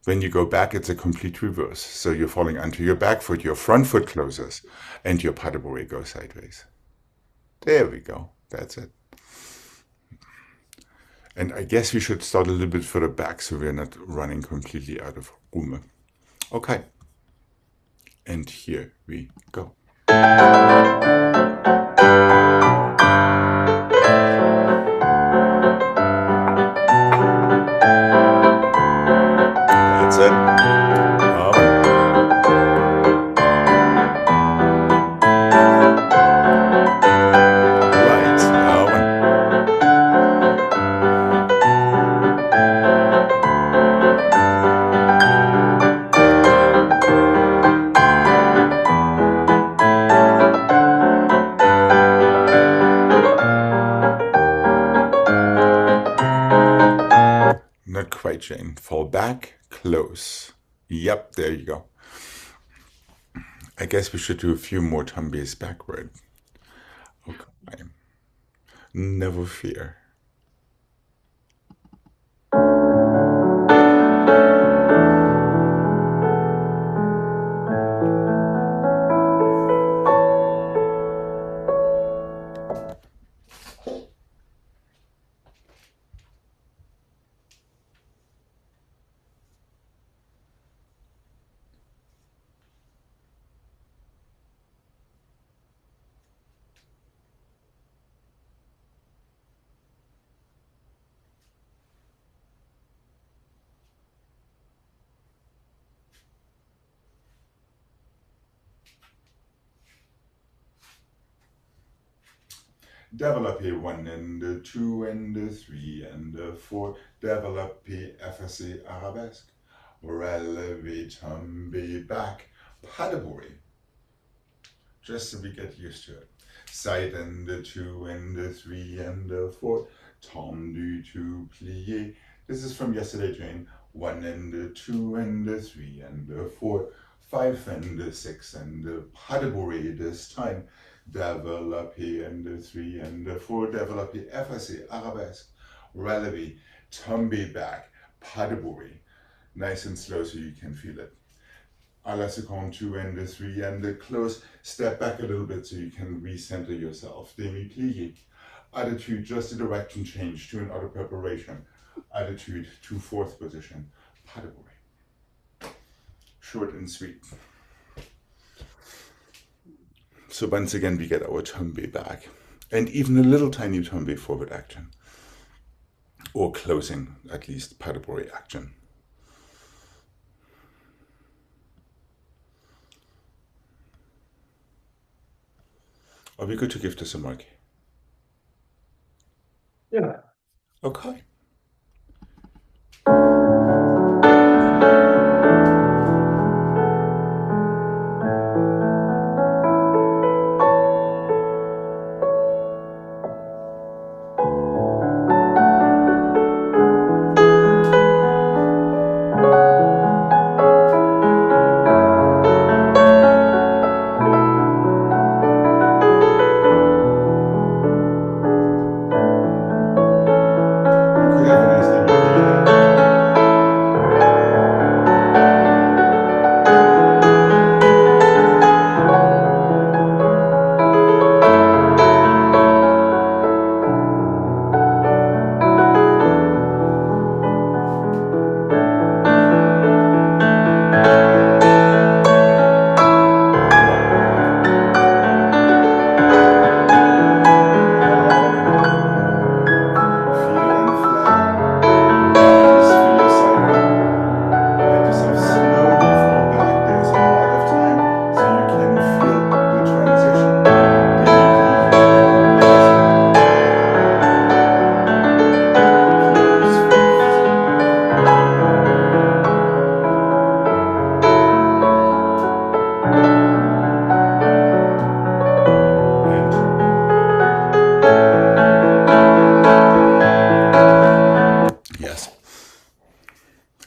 When you go back, it's a complete reverse. So you're falling onto your back foot, your front foot closes, and your pas de bourrée goes sideways. There we go. That's it. And I guess we should start a little bit further back so we're not running completely out of room. Okay. And here we go. That's it. Not quite, Jane. Fall back, close. Yep, there you go. I guess we should do a few more tombes backward. Okay. Never fear. Développé 1 and 2 and 3 and 4. Développé effacé arabesque. Relevé tombe back. Pas de bourrée. Just so we get used to it. Side and 2 and 3 and 4. Tendu to plié. This is from yesterday, Jane. 1 and the 2 and the 3 and the 4, 5 and the 6 and the pas de bourrée this time. Développé and the 3 and the 4, développé, effacé, arabesque, relevé, tombé back, pas de bourrée. Nice and slow so you can feel it. À la seconde, 2 and the 3 and the close, step back a little bit so you can recenter yourself. Demi-plié. Attitude, just a direction change to an auto preparation. Attitude to fourth position. Pas de bourrée. Short and sweet. So once again, we get our tombé back. And even a little tiny tombé forward action. Or closing, at least, pas de bourrée action. Are we good to give this a mark? Yeah. Okay.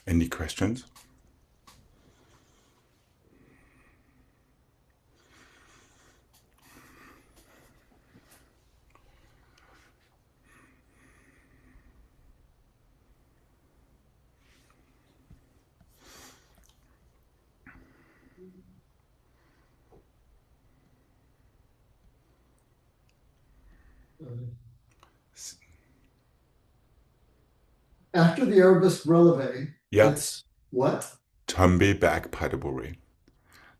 Any questions? After the arabesque releve, Yeah. it's what? Tombé back pas de bourrée.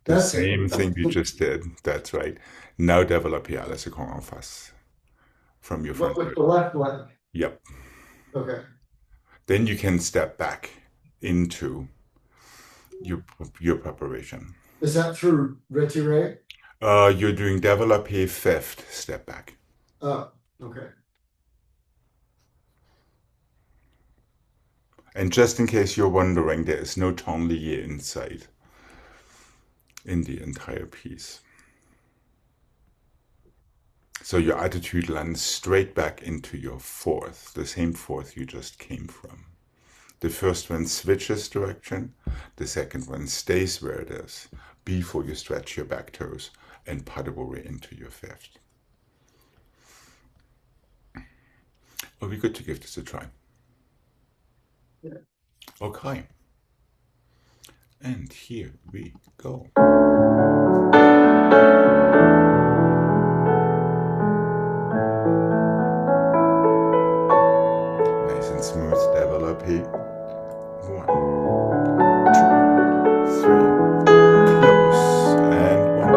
The That's same it. thing we just did. That's right. Now développé à la seconde en face from your front What with foot. the left leg? Yep. Okay. Then you can step back into your preparation. Is that through retiré? You're doing développé fifth, step back. Oh, okay. And just in case you're wondering, there is no temps lié inside in the entire piece. So your attitude lands straight back into your fourth, the same fourth you just came from. The first one switches direction, the second one stays where it is before you stretch your back toes and pas de bourrée into your fifth. Are we good to give this a try? Yeah. Okay. And here we go. Nice and smooth, développé. 1, 2, 3. Close. And 1.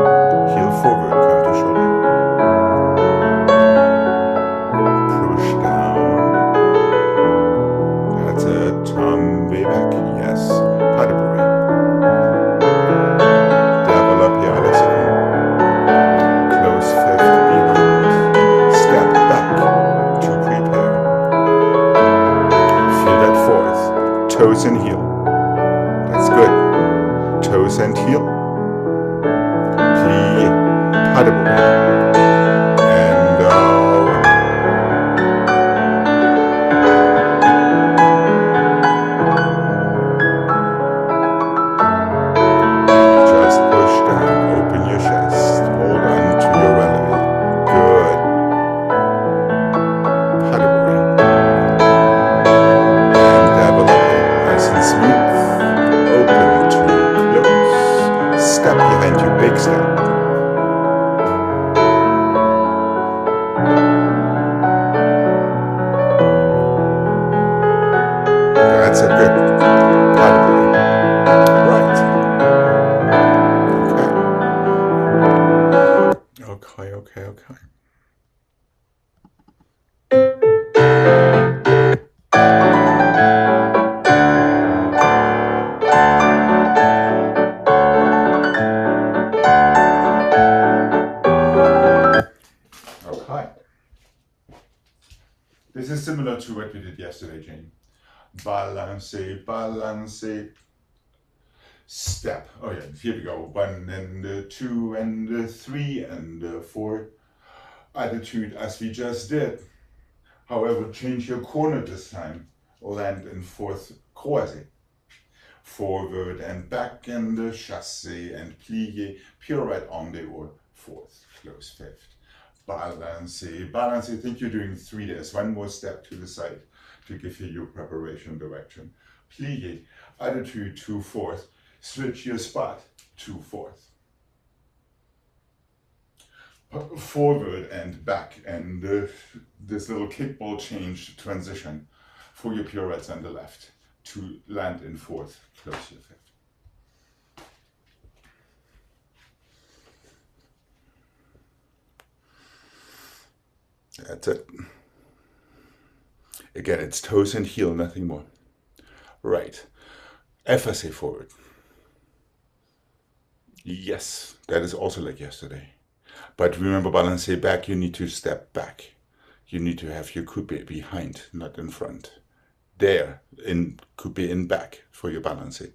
Heel forward, counter shoulder. Push down. That's it. Tombé back. Yes. Pas de bourrée. Développé à la seconde. Okay. Okay. This is similar to what we did yesterday, Jane. Balance, balance, step. Oh yeah, here we go. 1 and 2 and 3 and 4. Attitude as we just did. However, change your corner this time. Land in fourth croisé. Forward and back and chassé and plié. Pirouette en dehors. Fourth. Close fifth. Balance, balance. I think you're doing 3 days. One more step to the side to give you your preparation direction. Plié. Attitude to fourth. Switch your spot to fourth. Forward and back and this little kickball change transition for your pirouettes on the left to land in fourth, close your fifth. That's it. Again, it's toes and heel, nothing more. Right. Effacé forward. Yes, that is also like yesterday. But remember, balancé back, you need to step back. You need to have your coupé behind, not in front. There, in coupé in back for your balancé.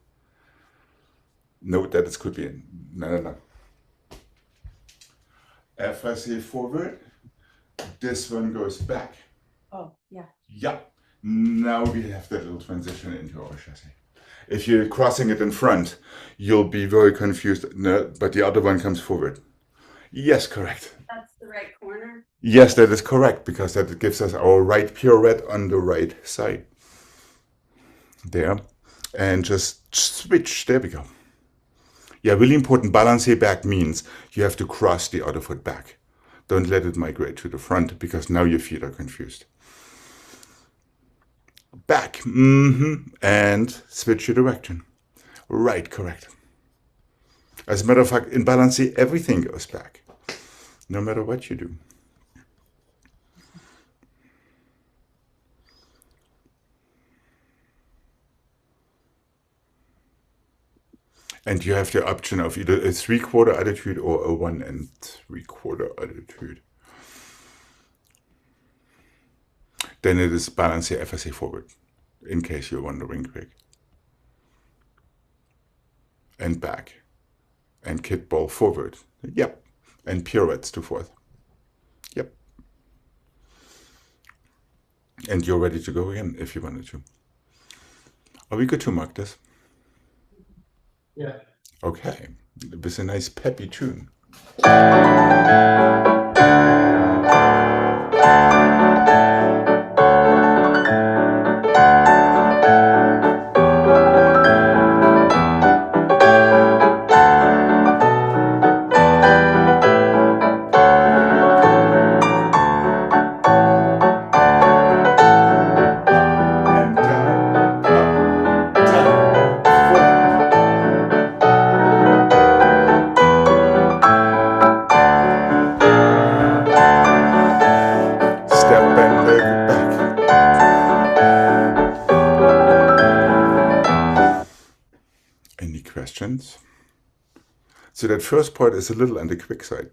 Note that it's coupé in. No. Effacé forward. This one goes back. Oh, yeah. Yeah. Now we have that little transition into our chassis. If you're crossing it in front, you'll be very confused. No, but the other one comes forward. Yes, correct. That's the right corner. Yes, that is correct, because that gives us our right pirouette on the right side. There. And just switch. There we go. Yeah, really important. Balancé back means you have to cross the other foot back. Don't let it migrate to the front, because now your feet are confused. Back. And switch your direction. Right, correct. As a matter of fact, in balancé, everything goes back, no matter what you do. And you have the option of either a 3/4 attitude or a 1 3/4 attitude. Then it is balancé effacé forward, in case you're wondering, Gregg. And back. And kickball forward. Yep. And pirouettes to fourth. Yep. And you're ready to go again if you wanted to. Are we good to mark this? Yeah. Okay. With a nice peppy tune. So that first part is a little on the quick side.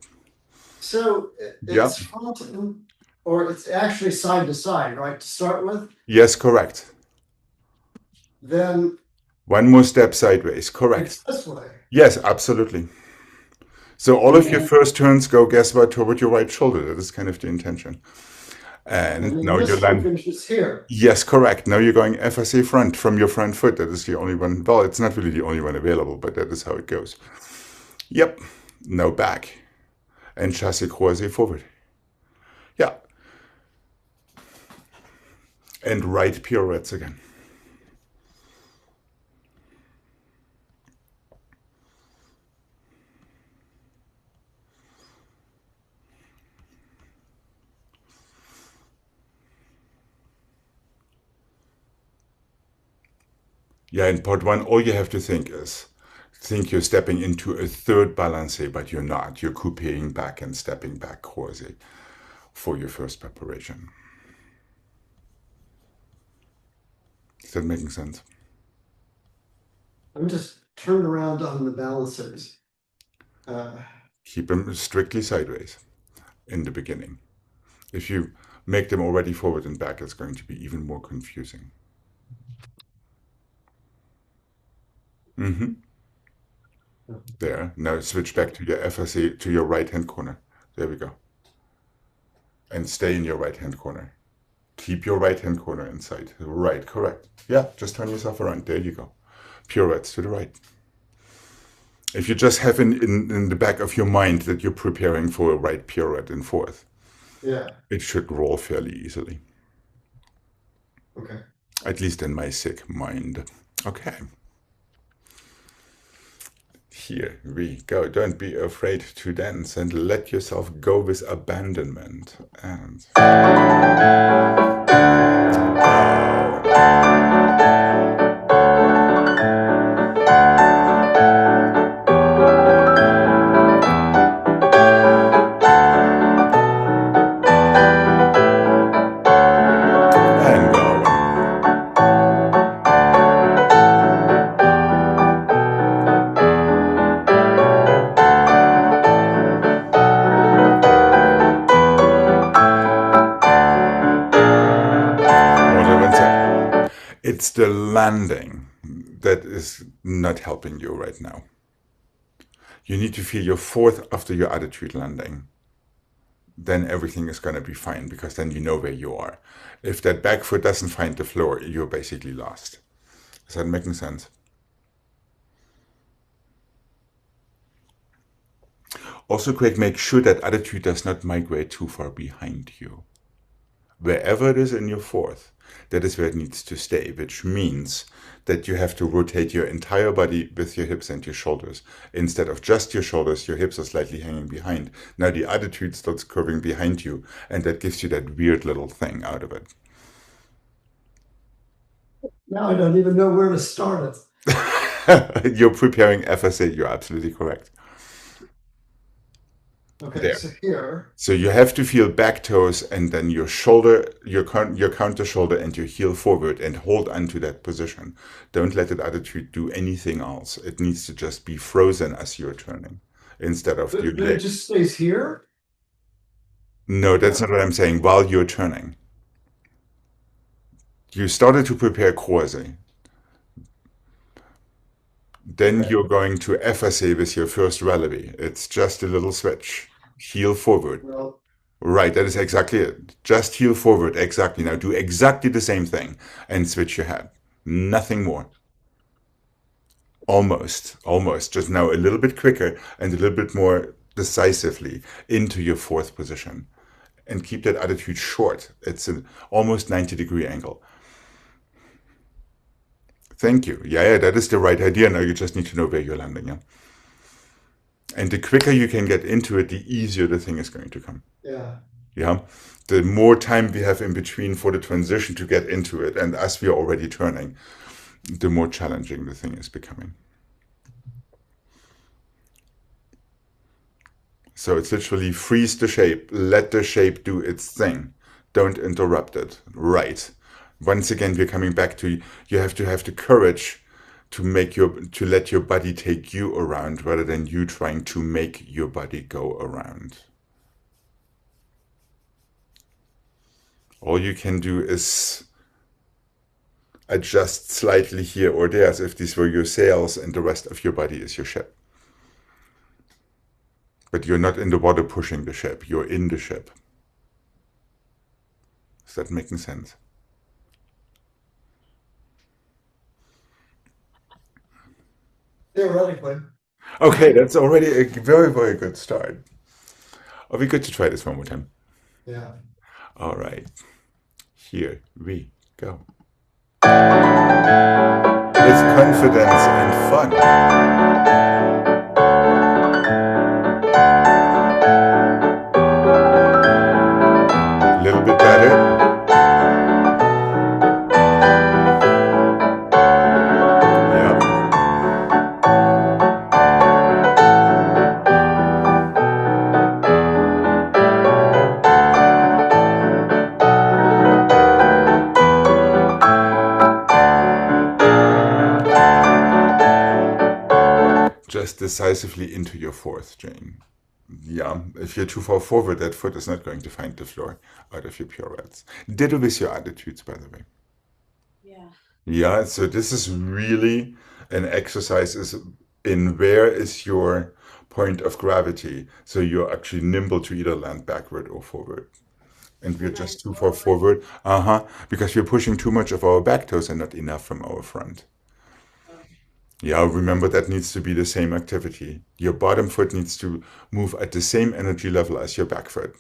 So it's front or it's actually side to side, right? To start with? Yes, correct. Then one more step sideways, correct. It's this way. Yes, absolutely. So all of your first turns go, guess what, toward your right shoulder. That is kind of the intention. And now you land. Finishes here. Yes, correct. Now you're going FSA front from your front foot. That is the only one. Well, it's not really the only one available, but that is how it goes. Yep. Now back. And chassé croisé forward. Yeah. And right pirouettes again. Yeah, in part one, all you have to think is think you're stepping into a third balancé, but you're not. You're coupéing back and stepping back croisé for your first preparation. Is that making sense? I'm just turned around on the balancers. Keep them strictly sideways in the beginning. If you make them already forward and back, it's going to be even more confusing. There. Now switch back to your FSA, to your right-hand corner. There we go. And stay in your right-hand corner. Keep your right-hand corner inside. Right, correct. Yeah, just turn yourself around. There you go. Pirouettes to the right. If you just have in the back of your mind that you're preparing for a right pirouette in fourth, it should roll fairly easily. Okay. At least in my sick mind. Okay. Here we go. Don't be afraid to dance and let yourself go with abandonment. And it's the landing that is not helping you right now. You need to feel your fourth after your attitude landing. Then everything is going to be fine, because then you know where you are. If that back foot doesn't find the floor, you're basically lost. Is that making sense? Also, Gregg, make sure that attitude does not migrate too far behind you. Wherever it is in your fourth, that is where it needs to stay, which means that you have to rotate your entire body with your hips and your shoulders. Instead of just your shoulders, your hips are slightly hanging behind. Now the attitude starts curving behind you, and that gives you that weird little thing out of it. Now I don't even know where to start it. You're preparing FSA, you're absolutely correct. Okay, there. So here. So you have to feel back toes and then your shoulder, your counter shoulder and your heel forward, and hold onto that position. Don't let that attitude do anything else. It needs to just be frozen as you're turning instead of your leg. It just stays here? No, that's not what I'm saying. While you're turning. You started to prepare croisé. Then you're going to FSA with your first relevé. It's just a little switch. Heel forward. Well, right, that is exactly it. Just heel forward, exactly. Now do exactly the same thing and switch your head. Nothing more. Almost. Just now a little bit quicker and a little bit more decisively into your fourth position. And keep that attitude short. It's an almost 90-degree angle. Thank you. Yeah, that is the right idea. Now you just need to know where you're landing. Yeah. And the quicker you can get into it, the easier the thing is going to come. Yeah. The more time we have in between for the transition to get into it, and as we are already turning, the more challenging the thing is becoming. So it's literally freeze the shape, let the shape do its thing. Don't interrupt it. Right. Once again, we're coming back to you have to have the courage to let your body take you around rather than you trying to make your body go around. All you can do is adjust slightly here or there as if these were your sails and the rest of your body is your ship. But you're not in the water pushing the ship, you're in the ship. Is that making sense? theoretically. Okay, that's already a very, very good start. Are we good to try this one more time? Yeah. All right. Here we go. With confidence and fun. A little bit better. Yeah. press decisively into your fourth, Jane. Yeah, if you're too far forward, that foot is not going to find the floor out of your pirouettes. Ditto with your attitudes, by the way. Yeah. Yeah, so this is really an exercise in where is your point of gravity. So you're actually nimble to either land backward or forward. And we're just too far forward. Because we're pushing too much of our back toes and not enough from our front. Yeah, remember that needs to be the same activity. Your bottom foot needs to move at the same energy level as your back foot.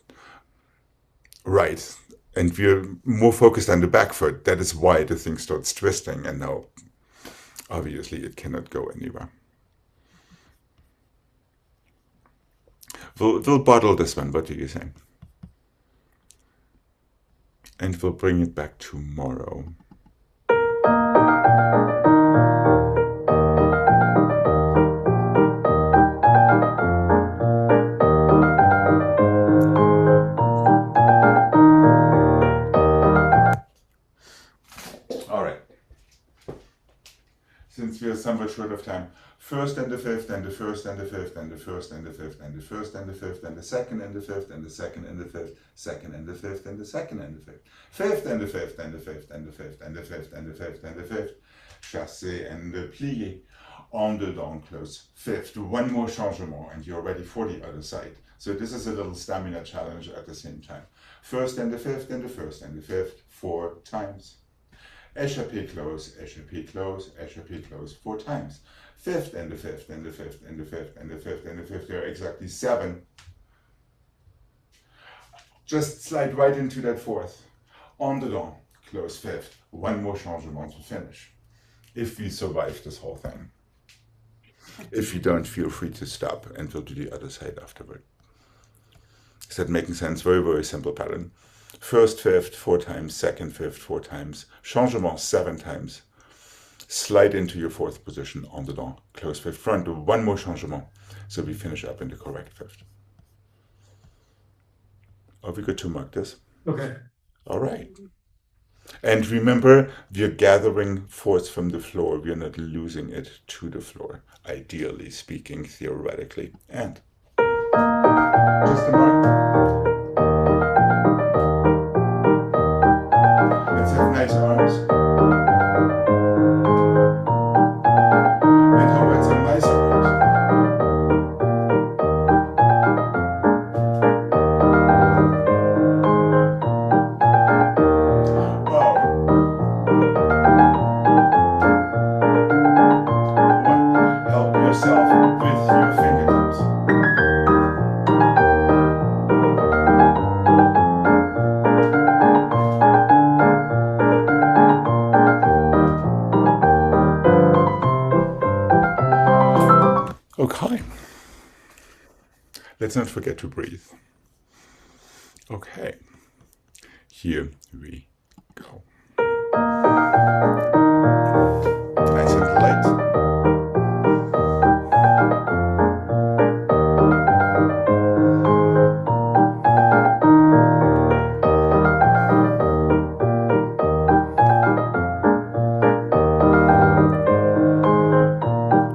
Right. And we're more focused on the back foot. That is why the thing starts twisting. And now, obviously, it cannot go anywhere. We'll bottle this one. What do you say? And we'll bring it back tomorrow. All right. Since we are somewhat short of time, first and the fifth, and the first and the fifth, and the first and the fifth, and the first and the fifth, and the second and the fifth, and the second and the fifth, second and the fifth, and the second and the fifth, fifth and the fifth, and the fifth, and the fifth, and the fifth, and the fifth, and the fifth, chassé and plié, en dedans close, fifth, one more changement, and you're ready for the other side. So this is a little stamina challenge at the same time. First and the fifth, and the first and the fifth, 4 times. Échappé close, échappé close, échappé close 4 times. Fifth and the fifth and the fifth and the fifth and the fifth and the fifth. There are exactly 7. Just slide right into that fourth. En dedans, close fifth. One more changement to finish. If we survive this whole thing. If you don't, feel free to stop and we'll do the other side afterward. Is that making sense? Very, very simple pattern. First fifth 4 times, second fifth 4 times, changement 7 times. Slide into your fourth position en dedans, close fifth front, one more changement. So we finish up in the correct fifth. Are we good to mark this? Okay. All right. And remember, we're gathering force from the floor. We're not losing it to the floor, ideally speaking, theoretically. And just a mark. Let's have nice arms. And how about some nice arms? Wow. Help yourself with your fingertips. Okay. Let's not forget to breathe. Okay. Here we go. Nice and light.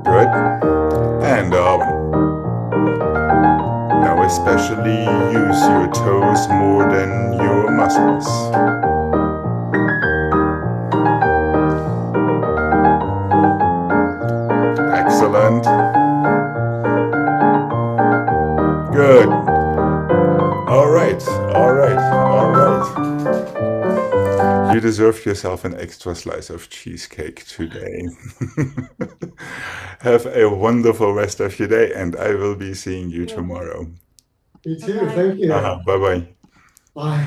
Good. And now especially use your toes more than your muscles. Excellent. Good. All right, all right, all right. You deserve yourself an extra slice of cheesecake today. Have a wonderful rest of your day, and I will be seeing you tomorrow. You too. Bye-bye. Thank you. Bye-bye. Bye.